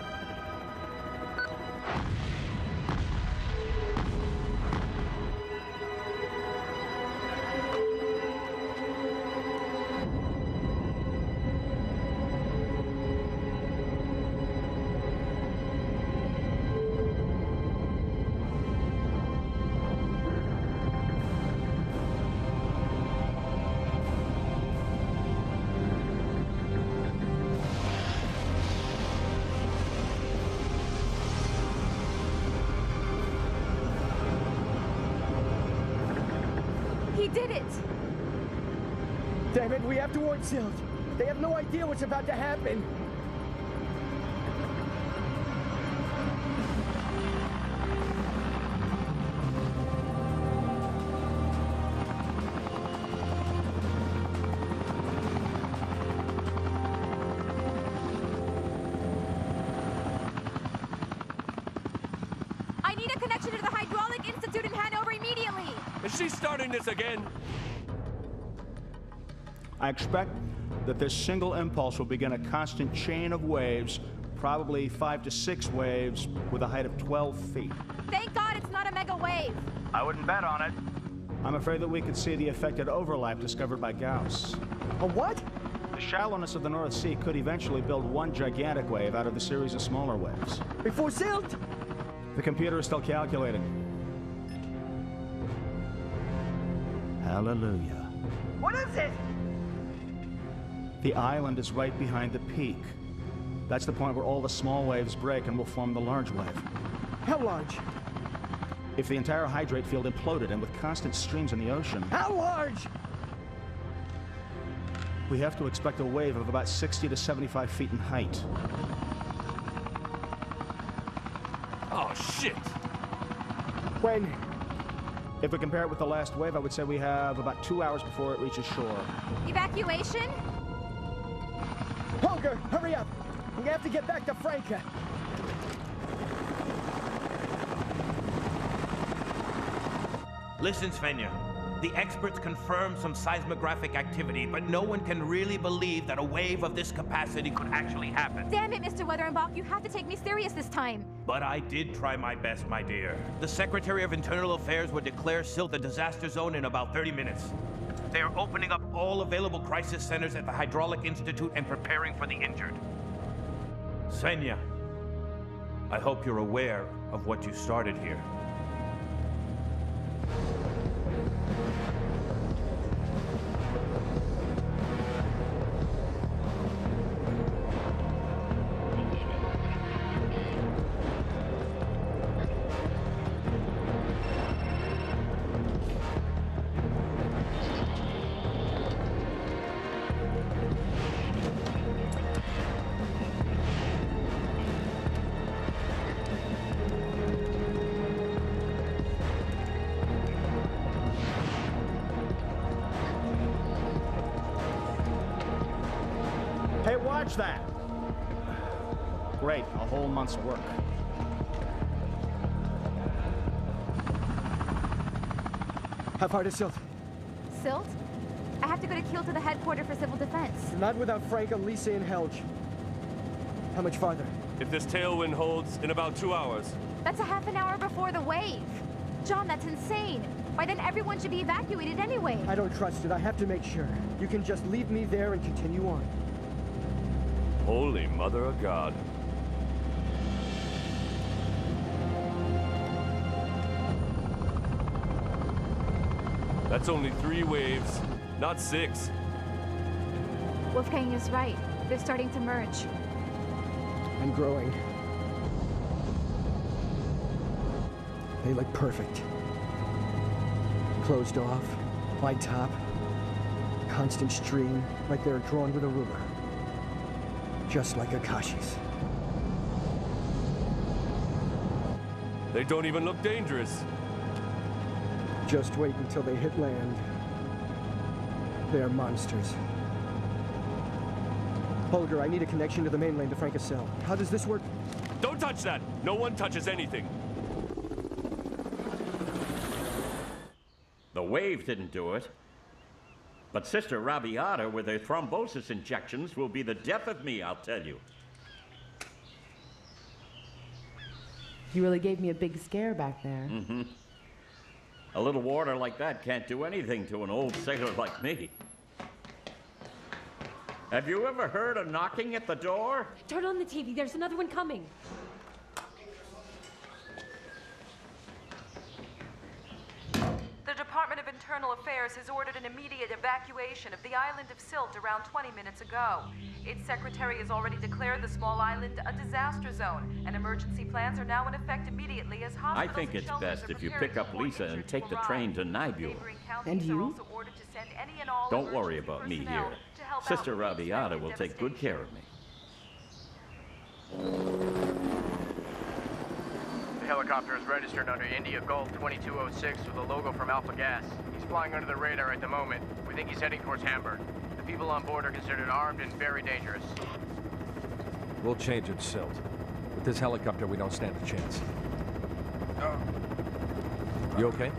S16: He did it!
S19: Damn it, we have to warn Silt. They have no idea what's about to happen.
S16: I need a connection to the Hydraulic Institute in Hanover immediately!
S4: Is she starting this again?
S6: I expect that this single impulse will begin a constant chain of waves, probably 5 to 6 waves with a height of 12 feet.
S16: Thank God it's not a mega wave!
S6: I wouldn't bet on it. I'm afraid that we could see the affected overlap discovered by Gauss.
S19: A what?
S6: The shallowness of the North Sea could eventually build one gigantic wave out of the series of smaller waves.
S19: Before Silt?
S6: The computer is still calculating. Hallelujah.
S19: What is it?
S6: The island is right behind the peak. That's the point where all the small waves break and will form the large wave.
S19: How large?
S6: If the entire hydrate field imploded and with constant streams in the ocean,
S19: How large?
S6: we have to expect a wave of about 60 to 75 feet in height.
S4: Oh, shit!
S19: When?
S6: If we compare it with the last wave, I would say we have about 2 hours before it reaches shore.
S16: Evacuation?
S19: Holger, hurry up! We have to get back to Franca.
S15: Listen, Svenja. The experts confirm some seismographic activity, but no one can really believe that a wave of this capacity could actually happen.
S16: Damn it, Mr. Weatherenbach, you have to take me serious this time.
S15: But I did try my best, my dear. The Secretary of Internal Affairs would declare Silt a disaster zone in about 30 minutes. They are opening up all available crisis centers at the Hydraulic Institute and preparing for the injured. Svenja, I hope you're aware of what you started here.
S6: Hey, watch that! Great, a whole month's work.
S19: How far to Silt?
S16: Silt? I have to go to Kiel to the headquarters for civil defense.
S19: Not without Franca, Lisa, and Helge. How much farther?
S4: If this tailwind holds, in about 2 hours.
S16: That's a half an hour before the wave. John, that's insane. By then everyone should be evacuated anyway.
S19: I don't trust it. I have to make sure. You can just leave me there and continue on.
S4: Holy Mother of God. That's only 3 waves, not 6.
S16: Wolfgang is right. They're starting to merge.
S19: And growing. They look perfect. Closed off, wide top, constant stream, like they're drawn with a ruler. Just like Akashi's.
S4: They don't even look dangerous.
S19: Just wait until they hit land. They're monsters. Holger, I need a connection to the mainland to Franca cell. How does this work?
S4: Don't touch that! No one touches anything.
S8: The wave didn't do it. But Sister Rabiata with her thrombosis injections will be the death of me, I'll tell you.
S11: You really gave me a big scare back there.
S8: Mm-hmm. A little water like that can't do anything to an old sailor like me. Have you ever heard a knocking at the door?
S9: Turn on the TV. There's another one coming.
S10: The Department of Internal Affairs has ordered an immediate evacuation of the island of Silt around 20 minutes ago. Its secretary has already declared the small island a disaster zone, and emergency plans are now in effect immediately as
S8: I
S10: hospitals
S8: think
S10: and
S8: it's
S10: shelters
S8: best
S10: are
S8: if you
S10: preparing
S8: pick up
S10: for more
S8: Lisa and
S10: injured
S8: take the
S10: arrive.
S8: train to Nibule.
S10: Neighboring counties
S19: And you?
S10: are also ordered to send any and all
S8: Don't worry
S10: emergency
S8: about me
S10: personnel
S8: here.
S10: to help out
S8: Sister
S10: with the
S8: Rabiata will
S10: expected
S8: take good care of me.
S12: The helicopter is registered under India Gulf 2206 with a logo from Alpha Gas. He's flying under the radar at the moment. We think he's heading towards Hamburg. The people on board are considered armed and very dangerous.
S23: We'll change it, Silt. With this helicopter, we don't stand a chance. You okay?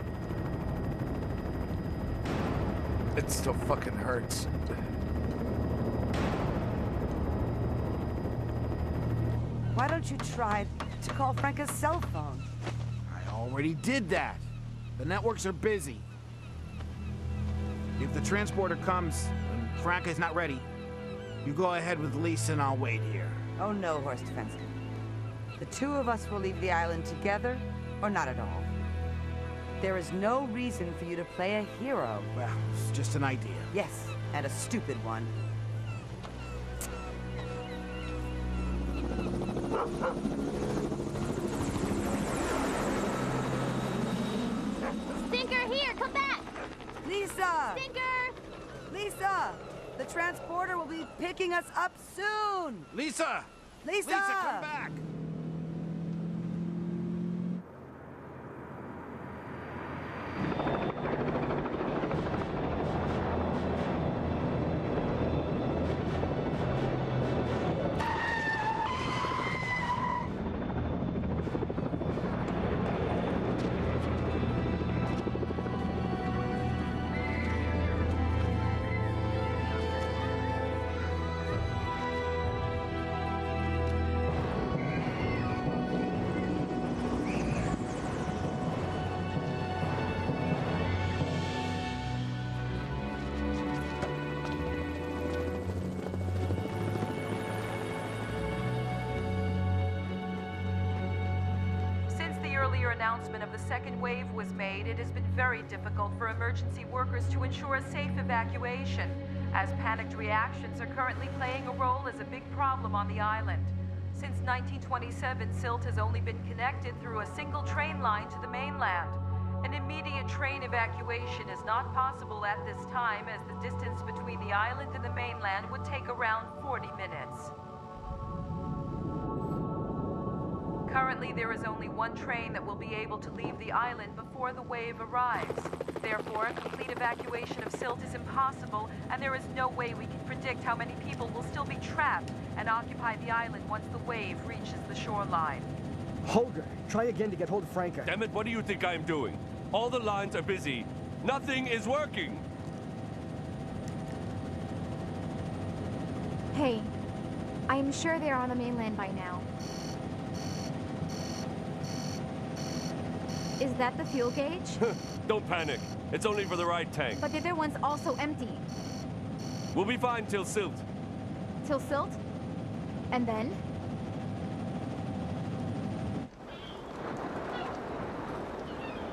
S18: It still fucking hurts.
S7: Why don't you try to call Franca's cell phone?
S13: I already did that. The networks are busy. If the transporter comes and Franca's not ready, you go ahead with Lisa and I'll wait here.
S7: Oh no, Horst Fenske. The two of us will leave the island together, or not at all. There is no reason for you to play a hero.
S13: Well, it's just an idea.
S7: Yes, and a stupid one.
S16: Stinker, here, come back!
S7: Lisa!
S16: Stinker!
S7: Lisa! The transporter will be picking us up soon!
S13: Lisa!
S7: Lisa!
S13: Lisa, come back!
S10: Earlier announcement of the second wave was made, it has been very difficult for emergency workers to ensure a safe evacuation, as panicked reactions are currently playing a role as a big problem on the island. Since 1927, Silt has only been connected through a single train line to the mainland. An immediate train evacuation is not possible at this time, as the distance between the island and the mainland would take around 40 minutes. Currently, there is only one train that will be able to leave the island before the wave arrives. Therefore, a complete evacuation of Silt is impossible, and there is no way we can predict how many people will still be trapped and occupy the island once the wave reaches the shoreline.
S19: Holger, try again to get hold of Franca.
S4: Damn it, what do you think I'm doing? All the lines are busy. Nothing is working.
S16: Hey, I'm sure they're on the mainland by now. Is that the fuel gauge?
S4: Don't panic. It's only for the right tank.
S16: But the other one's also empty.
S4: We'll be fine till Silt.
S16: Till Silt? And then?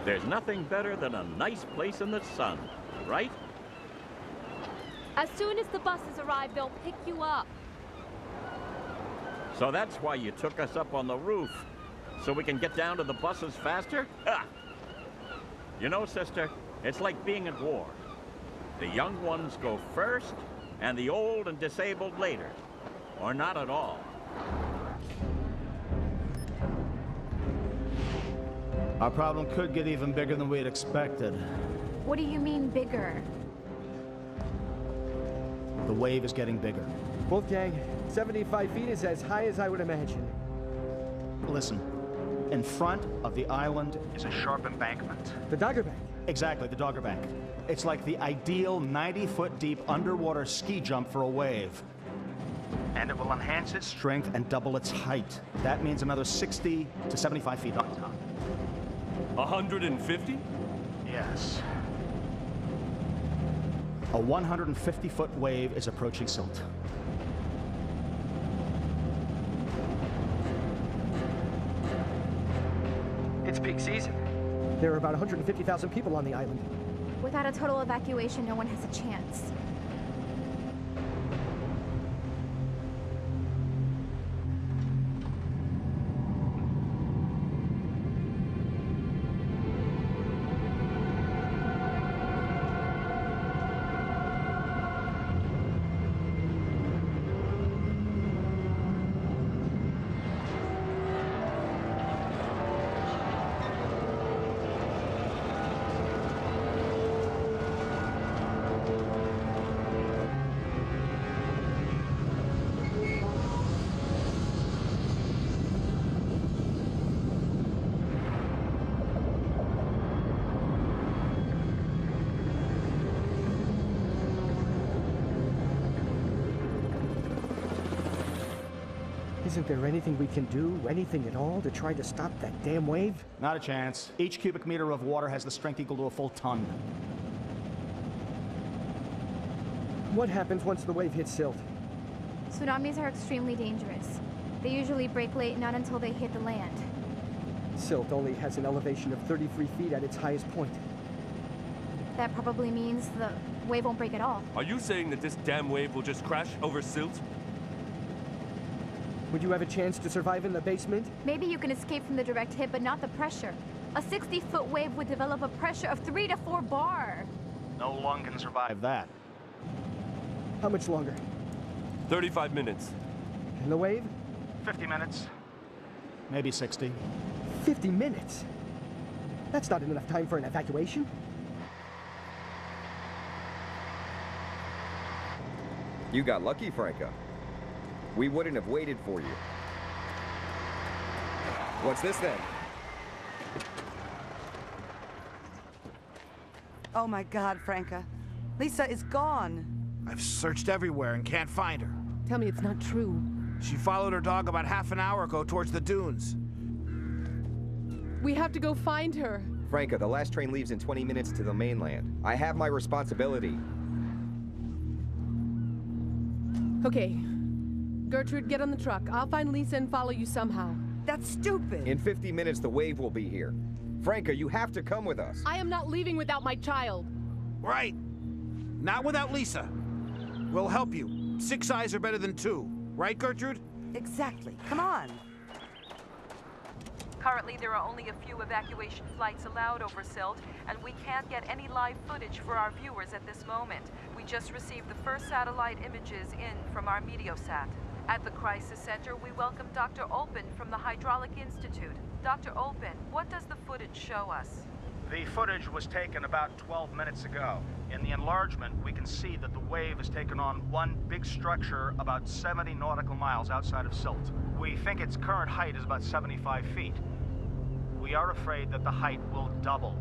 S8: There's nothing better than a nice place in the sun, right?
S9: As soon as the buses arrive, they'll pick you up.
S8: So that's why you took us up on the roof. So we can get down to the buses faster? Ha! You know, sister, it's like being at war. The young ones go first, and the old and disabled later. Or not at all.
S6: Our problem could get even bigger than we had expected.
S16: What do you mean, bigger?
S6: The wave is getting bigger.
S19: Wolfgang, 75 feet is as high as I would imagine.
S6: Listen, in front of the island is a sharp embankment.
S19: The Dogger Bank?
S6: Exactly, the Dogger Bank. It's like the ideal 90-foot deep underwater ski jump for a wave. And it will enhance its strength and double its height. That means another 60 to 75 feet on top.
S4: 150?
S6: Yes. A 150-foot wave is approaching Silt.
S12: It's peak season.
S19: There are about 150,000 people on the island.
S16: Without a total evacuation, no one has a chance.
S19: Isn't there anything we can do, anything at all, to try to stop that damn wave?
S6: Not a chance. Each cubic meter of water has the strength equal to a full ton.
S19: What happens once the wave hits silt?
S16: Tsunamis are extremely dangerous. They usually break late, not until they hit the land.
S19: Silt only has an elevation of 33 feet at its highest point.
S16: That probably means the wave won't break at all.
S4: Are you saying that this damn wave will just crash over silt?
S19: Would you have a chance to survive in the basement?
S16: Maybe you can escape from the direct hit, but not the pressure. A 60-foot wave would develop a pressure of 3 to 4 bar.
S6: No lung can survive that.
S19: How much longer?
S4: 35 minutes.
S19: And the wave?
S6: 50 minutes. Maybe 60.
S19: 50 minutes? That's not enough time for an evacuation.
S3: You got lucky, Franca. We wouldn't have waited for you. What's this then?
S7: Oh my God, Franca. Lisa is gone.
S13: I've searched everywhere and can't find her.
S11: Tell me it's not true.
S13: She followed her dog about half an hour ago towards the dunes.
S11: We have to go find her.
S3: Franca, the last train leaves in 20 minutes to the mainland. I have my responsibility.
S11: Okay. Gertrude, get on the truck. I'll find Lisa and follow you somehow.
S7: That's stupid.
S3: In 50 minutes, the wave will be here. Franca, you have to come with us.
S11: I am not leaving without my child.
S13: Right. Not without Lisa. We'll help you. 6 eyes are better than 2. Right, Gertrude?
S7: Exactly. Come on.
S10: Currently, there are only a few evacuation flights allowed over silt, and we can't get any live footage for our viewers at this moment. We just received the first satellite images in from our Meteosat. At the Crisis Center, we welcome Dr. Olpen from the Hydraulic Institute. Dr. Olpen, what does the footage show us?
S6: The footage was taken about 12 minutes ago. In the enlargement, we can see that the wave has taken on one big structure about 70 nautical miles outside of Silt. We think its current height is about 75 feet. We are afraid that the height will double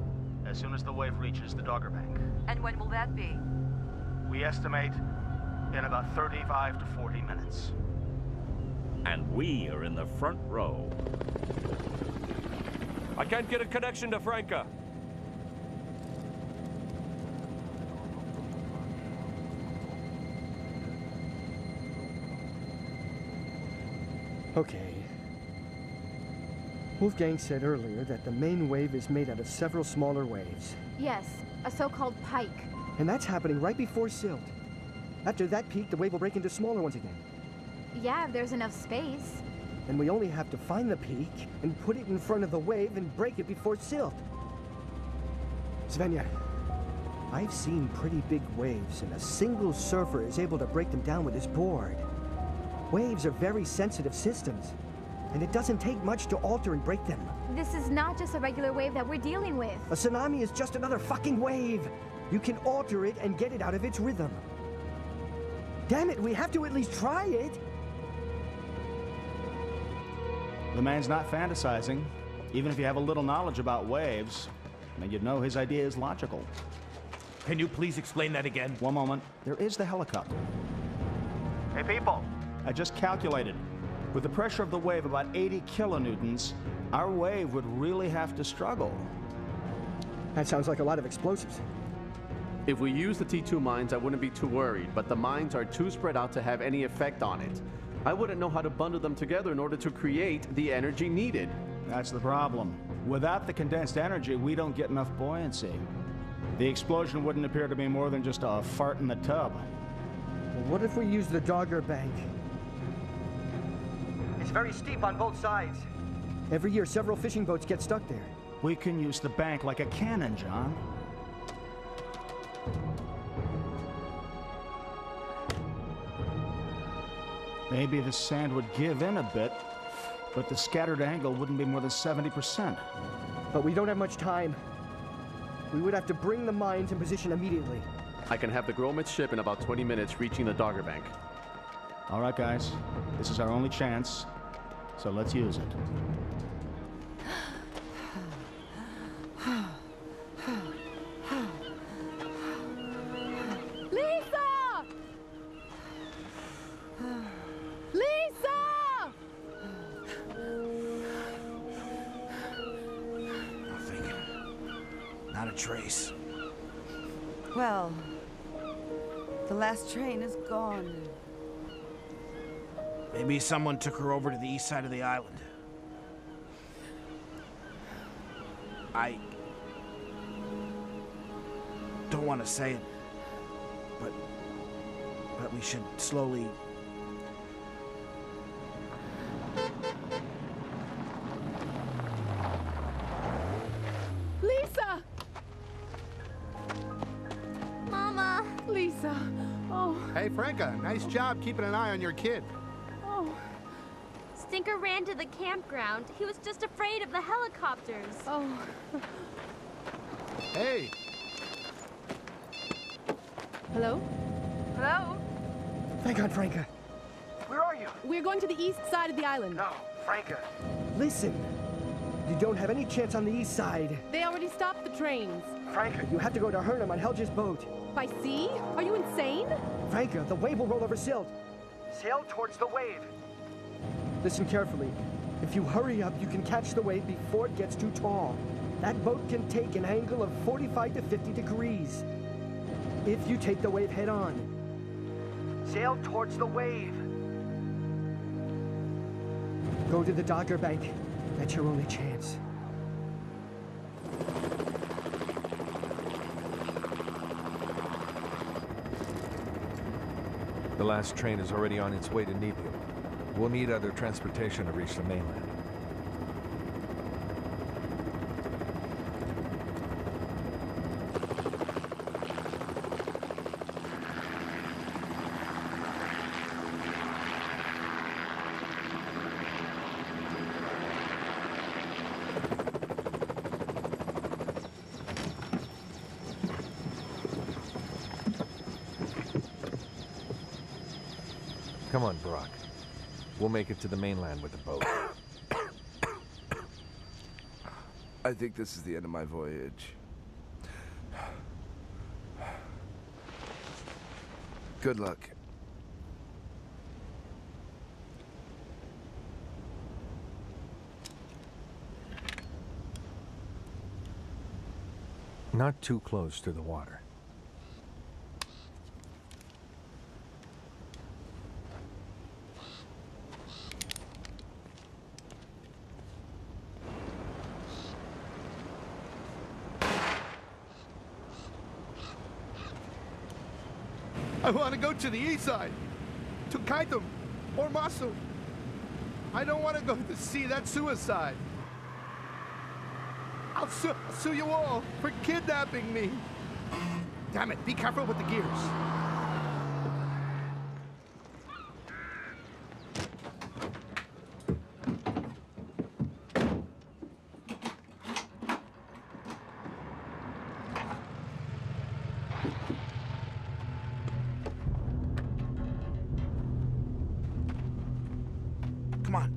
S6: as soon as the wave reaches the Dogger Bank.
S10: And when will that be?
S6: We estimate in about 35 to 40 minutes.
S8: And we are in the front row.
S4: I can't get a connection to Franca.
S19: Okay. Wolfgang said earlier that the main wave is made out of several smaller waves.
S16: Yes, a so-called pike.
S19: And that's happening right before silt. After that peak, the wave will break into smaller ones again.
S16: Yeah, if there's enough space.
S19: And we only have to find the peak and put it in front of the wave and break it before silt. Svenja, I've seen pretty big waves, and a single surfer is able to break them down with his board. Waves are very sensitive systems, and it doesn't take much to alter and break them.
S16: This is not just a regular wave that we're dealing with.
S19: A tsunami is just another fucking wave. You can alter it and get it out of its rhythm. Damn it, we have to at least try it.
S6: The man's not fantasizing. Even if you have a little knowledge about waves, then you'd know his idea is logical.
S15: Can you please explain that again?
S6: One moment. There is the helicopter. Hey, people. I just calculated. With the pressure of the wave about 80 kilonewtons, our wave would really have to struggle.
S19: That sounds like a lot of explosives.
S21: If we use the T2 mines, I wouldn't be too worried, but the mines are too spread out to have any effect on it. I wouldn't know how to bundle them together in order to create the energy needed.
S6: That's the problem. Without the condensed energy, we don't get enough buoyancy. The explosion wouldn't appear to be more than just a fart in the tub.
S19: Well, what if we use the Dogger Bank? It's very steep on both sides. Every year, several fishing boats get stuck there.
S6: We can use the bank like a cannon, John. Maybe the sand would give in a bit, but the scattered angle wouldn't be more than 70%.
S19: But we don't have much time. We would have to bring the mines in position immediately.
S21: I can have the Gromit ship in about 20 minutes reaching the Dogger Bank.
S6: All right, guys. This is our only chance, so let's use it.
S11: Lisa! Lisa!
S13: Nothing. Not a trace.
S7: Well, the last train is gone.
S13: Maybe someone took her over to the east side of the island. I don't want to say it, but we should slowly...
S11: Lisa!
S1: Mama!
S11: Lisa! Oh.
S17: Hey, Franca, nice job keeping an eye on your kid.
S11: Oh.
S1: Stinker ran to the campground. He was just afraid of the helicopters.
S11: Oh.
S17: Hey!
S11: Hello?
S10: Hello?
S19: Thank God, Franca.
S7: Where are you?
S11: We're going to the east side of the island.
S7: No, Franca.
S19: Listen. You don't have any chance on the east side.
S11: They already stopped the trains.
S19: Franca, you have to go to Hernham on Helge's boat.
S11: By sea? Are you insane?
S19: Franca, the wave will roll over Silt. Sail towards the wave. Listen carefully. If you hurry up, you can catch the wave before it gets too tall. That boat can take an angle of 45 to 50 degrees. If you take the wave head on. Sail towards the wave. Go to the Dogger Bank. That's your only chance.
S23: The last train is already on its way to Nibu. We'll need other transportation to reach the mainland. Come on, Brock. We'll make it to the mainland with the boat.
S18: I think this is the end of my voyage. Good luck.
S23: Not too close to the water.
S17: I want to go to the east side, to Kaitum or Masu. I don't want to go to sea. That's suicide. I'll sue you all for kidnapping me. Damn it, be careful with the gears.
S13: Come on.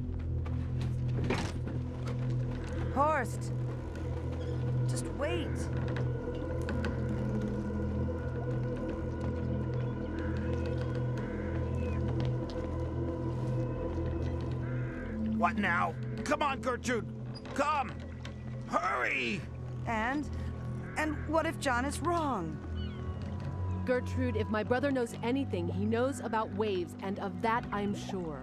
S7: Horst. Just wait.
S13: What now? Come on, Gertrude. Come. Hurry.
S7: And what if John is wrong?
S11: Gertrude, if my brother knows anything, he knows about waves, and of that I'm sure.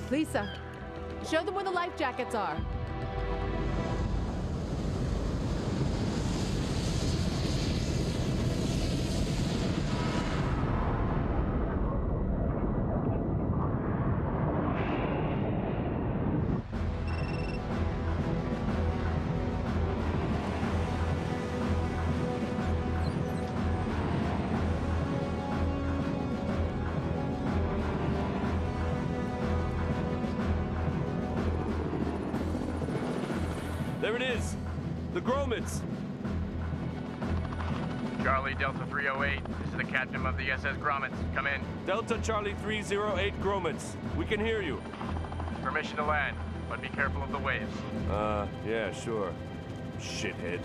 S11: Lisa, show them where the life jackets are.
S4: There it is. The Gromits.
S12: Charlie Delta 308. This is the captain of the SS Gromits. Come in.
S4: Delta Charlie 308 Gromits. We can hear you.
S12: Permission to land, but be careful of the waves.
S4: Yeah, sure. Shithead.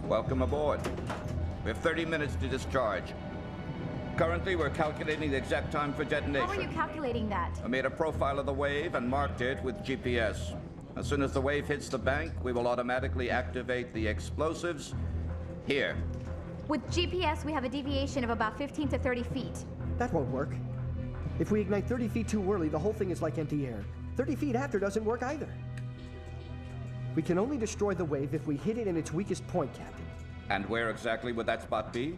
S2: Welcome aboard. We have 30 minutes to discharge. Currently, we're calculating the exact time for detonation.
S16: How are you calculating that?
S2: I made a profile of the wave and marked it with GPS. As soon as the wave hits the bank, we will automatically activate the explosives here.
S16: With GPS, we have a deviation of about 15 to 30 feet.
S19: That won't work. If we ignite 30 feet too early, the whole thing is like empty air. 30 feet after doesn't work either. We can only destroy the wave if we hit it in its weakest point, Captain.
S2: And where exactly would that spot be?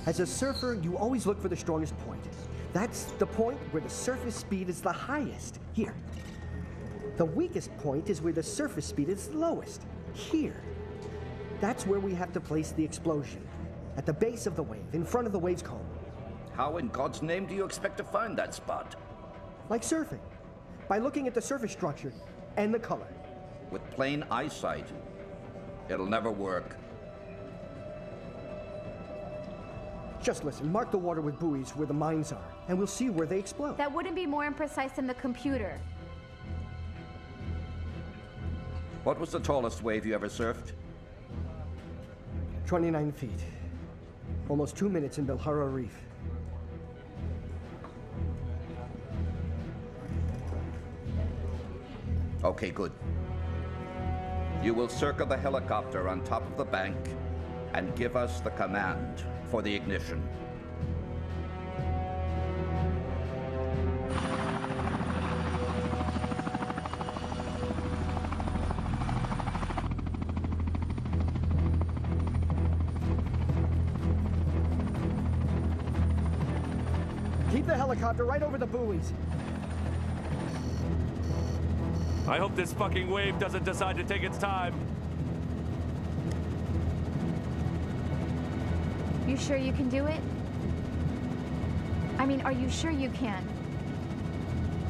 S19: As a surfer, you always look for the strongest point. That's the point where the surface speed is the highest. Here. The weakest point is where the surface speed is lowest. Here. That's where we have to place the explosion. At the base of the wave, in front of the wave's comb.
S2: How in God's name do you expect to find that spot?
S19: Like surfing. By looking at the surface structure and the color.
S2: With plain eyesight, it'll never work.
S19: Just listen, mark the water with buoys where the mines are, and we'll see where they explode.
S16: That wouldn't be more imprecise than the computer.
S2: What was the tallest wave you ever surfed?
S19: 29 feet. Almost 2 minutes in Bilhara Reef.
S2: Okay, good. You will circle the helicopter on top of the bank and give us the command for the ignition.
S19: Keep the helicopter right over the buoys.
S4: I hope this fucking wave doesn't decide to take its time.
S16: You sure you can do it? I mean, are you sure you can?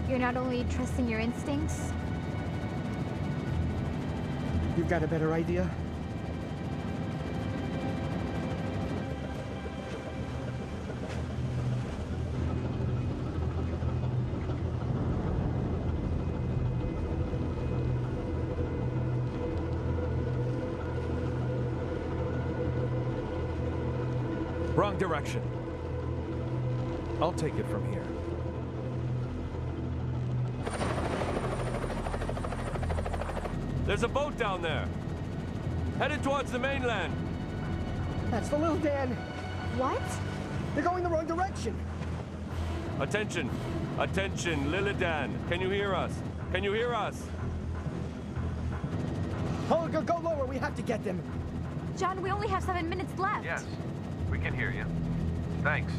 S16: You're not only trusting your instincts?
S19: You've got a better idea?
S23: Wrong direction. I'll take it from here.
S4: There's a boat down there. Headed towards the mainland.
S19: That's the Little Dan.
S16: What?
S19: They're going the wrong direction.
S4: Attention. Attention, Lilidan. Can you hear us? Can you hear us?
S19: Holger, go lower. We have to get them.
S16: John, we only have 7 minutes left.
S12: Yes, we can hear you. Thanks.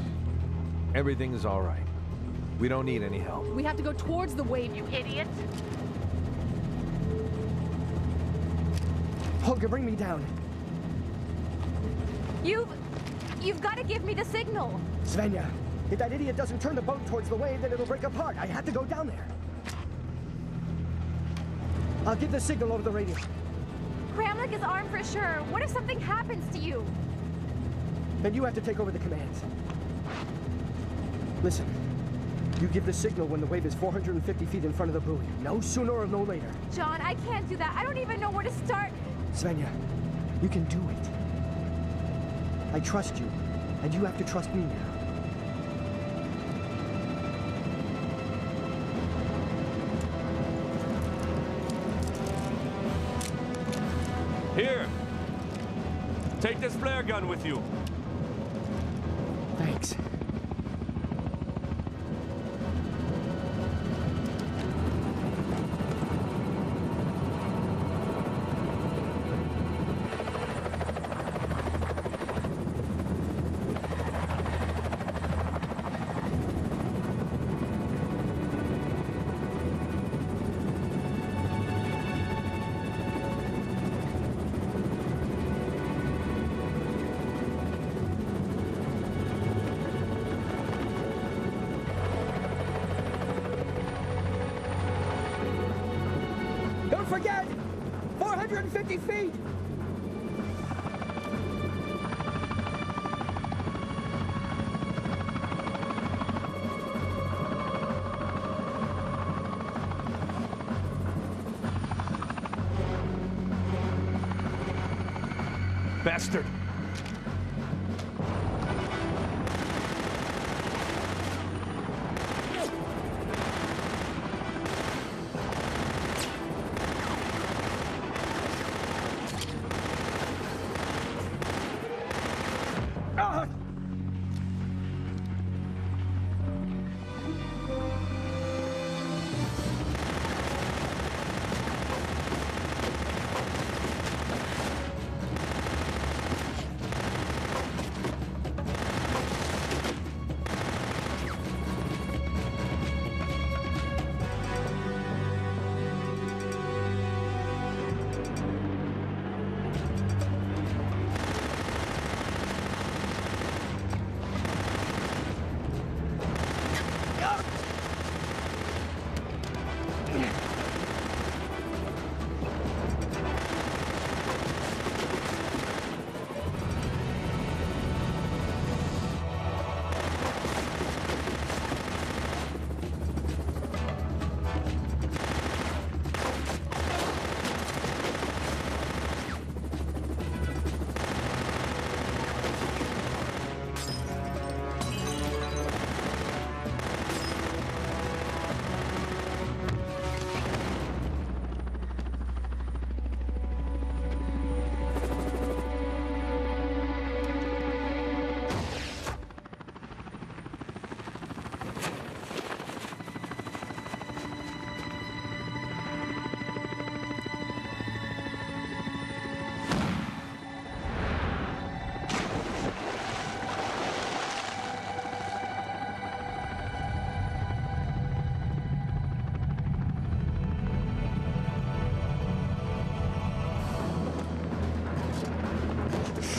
S23: Everything's all right. We don't need any help.
S11: We have to go towards the wave, you idiot!
S19: Holger, bring me down.
S16: You've got to give me the signal.
S19: Svenja, if that idiot doesn't turn the boat towards the wave, then it'll break apart. I have to go down there. I'll give the signal over the radio.
S16: Kramlik is armed for sure. What if something happens to you?
S19: Then you have to take over the commands. Listen, you give the signal when the wave is 450 feet in front of the buoy. No sooner or no later.
S16: John, I can't do that. I don't even know where to start.
S19: Svenja, you can do it. I trust you, and you have to trust me now.
S4: Here. Take this flare gun with you.
S19: Thanks. 150 feet!
S15: Bastard!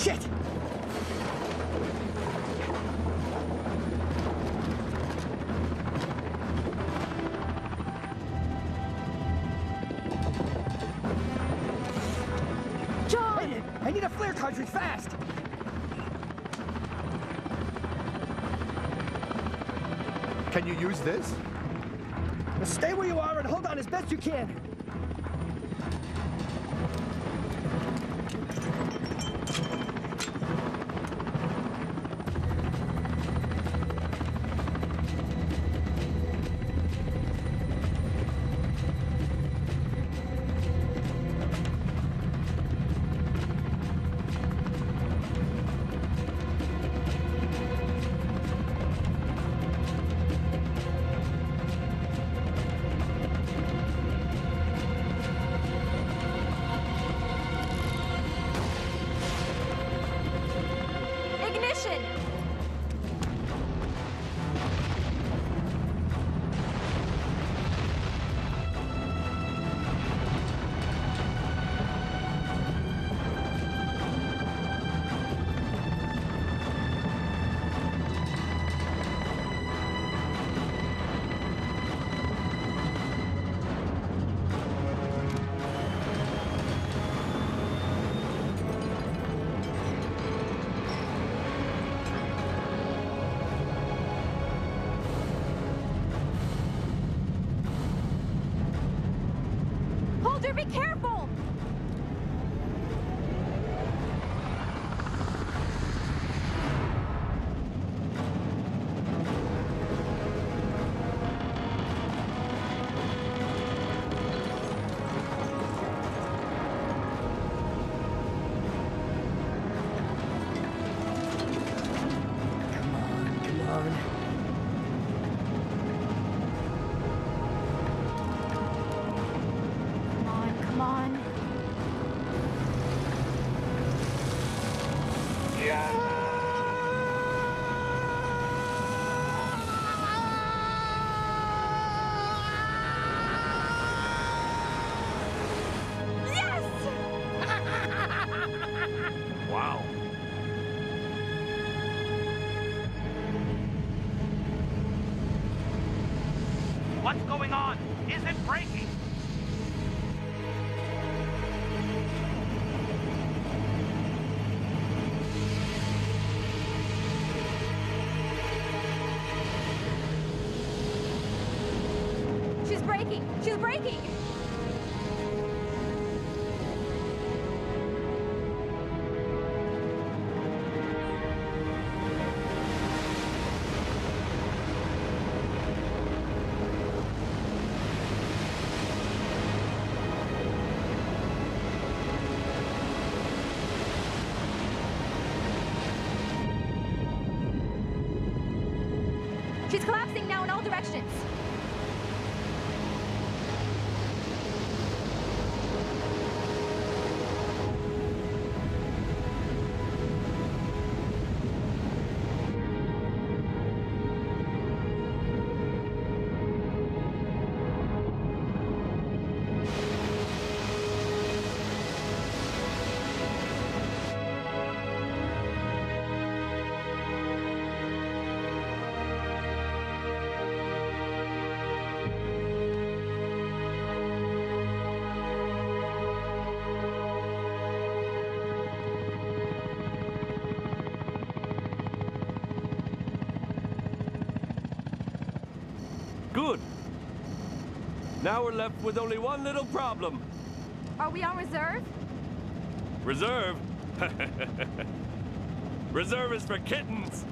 S19: Shit!
S9: John!
S19: Hey, I need a flare cartridge fast!
S17: Can you use this?
S19: Stay where you are and hold on as best you can.
S1: Ignition! Holder, be careful!
S19: Come on.
S16: Come on.
S15: Wow. What's going on? Is it breaking?
S1: breaking! She's breaking! She's collapsing now in all directions.
S4: Good. Now we're left with only one little problem.
S1: Are we on reserve?
S4: Reserve? Reserve is for kittens.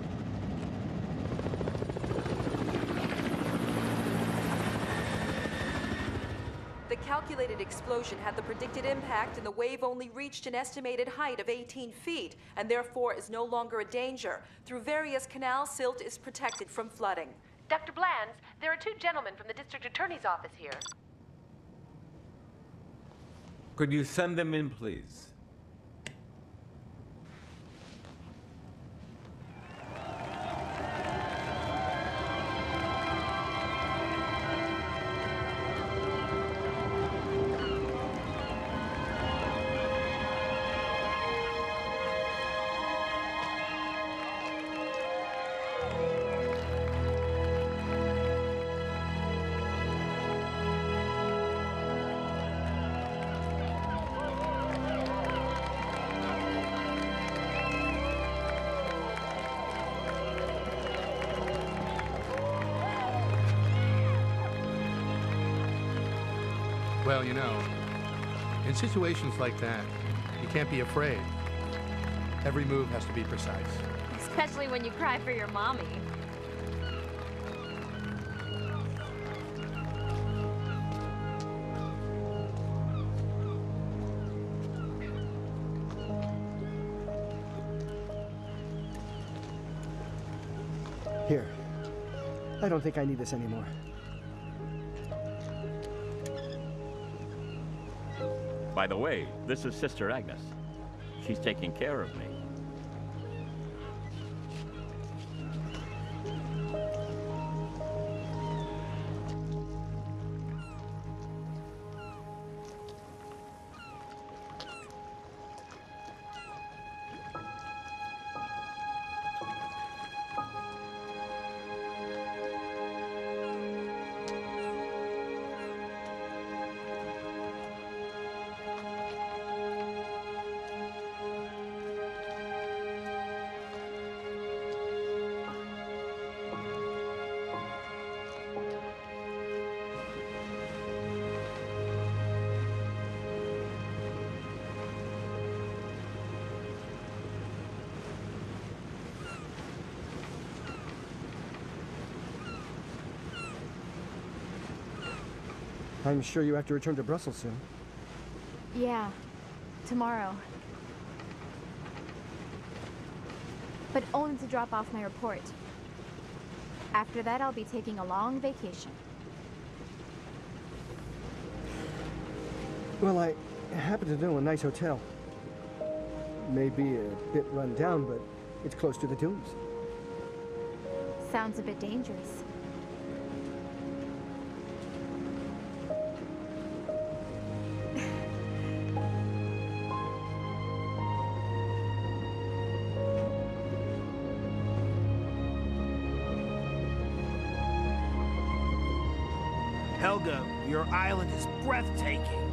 S10: The calculated explosion had the predicted impact, and the wave only reached an estimated height of 18 feet, and therefore is no longer a danger. Through various canals, silt is protected from flooding.
S11: Dr. Blands, there are two gentlemen from the district attorney's office here.
S14: Could you send them in, please?
S17: Well, you know, in situations like that, you can't be afraid. Every move has to be precise.
S1: Especially when you cry for your mommy.
S19: Here. I don't think I need this anymore.
S8: By the way, this is Sister Agnes. She's taking care of me.
S19: I'm sure you have to return to Brussels soon.
S16: Yeah, tomorrow. But only to drop off my report. After that, I'll be taking a long vacation.
S19: Well, I happen to know a nice hotel. May be a bit run down, but it's close to the dunes.
S16: Sounds a bit dangerous.
S13: Helga, your island is breathtaking.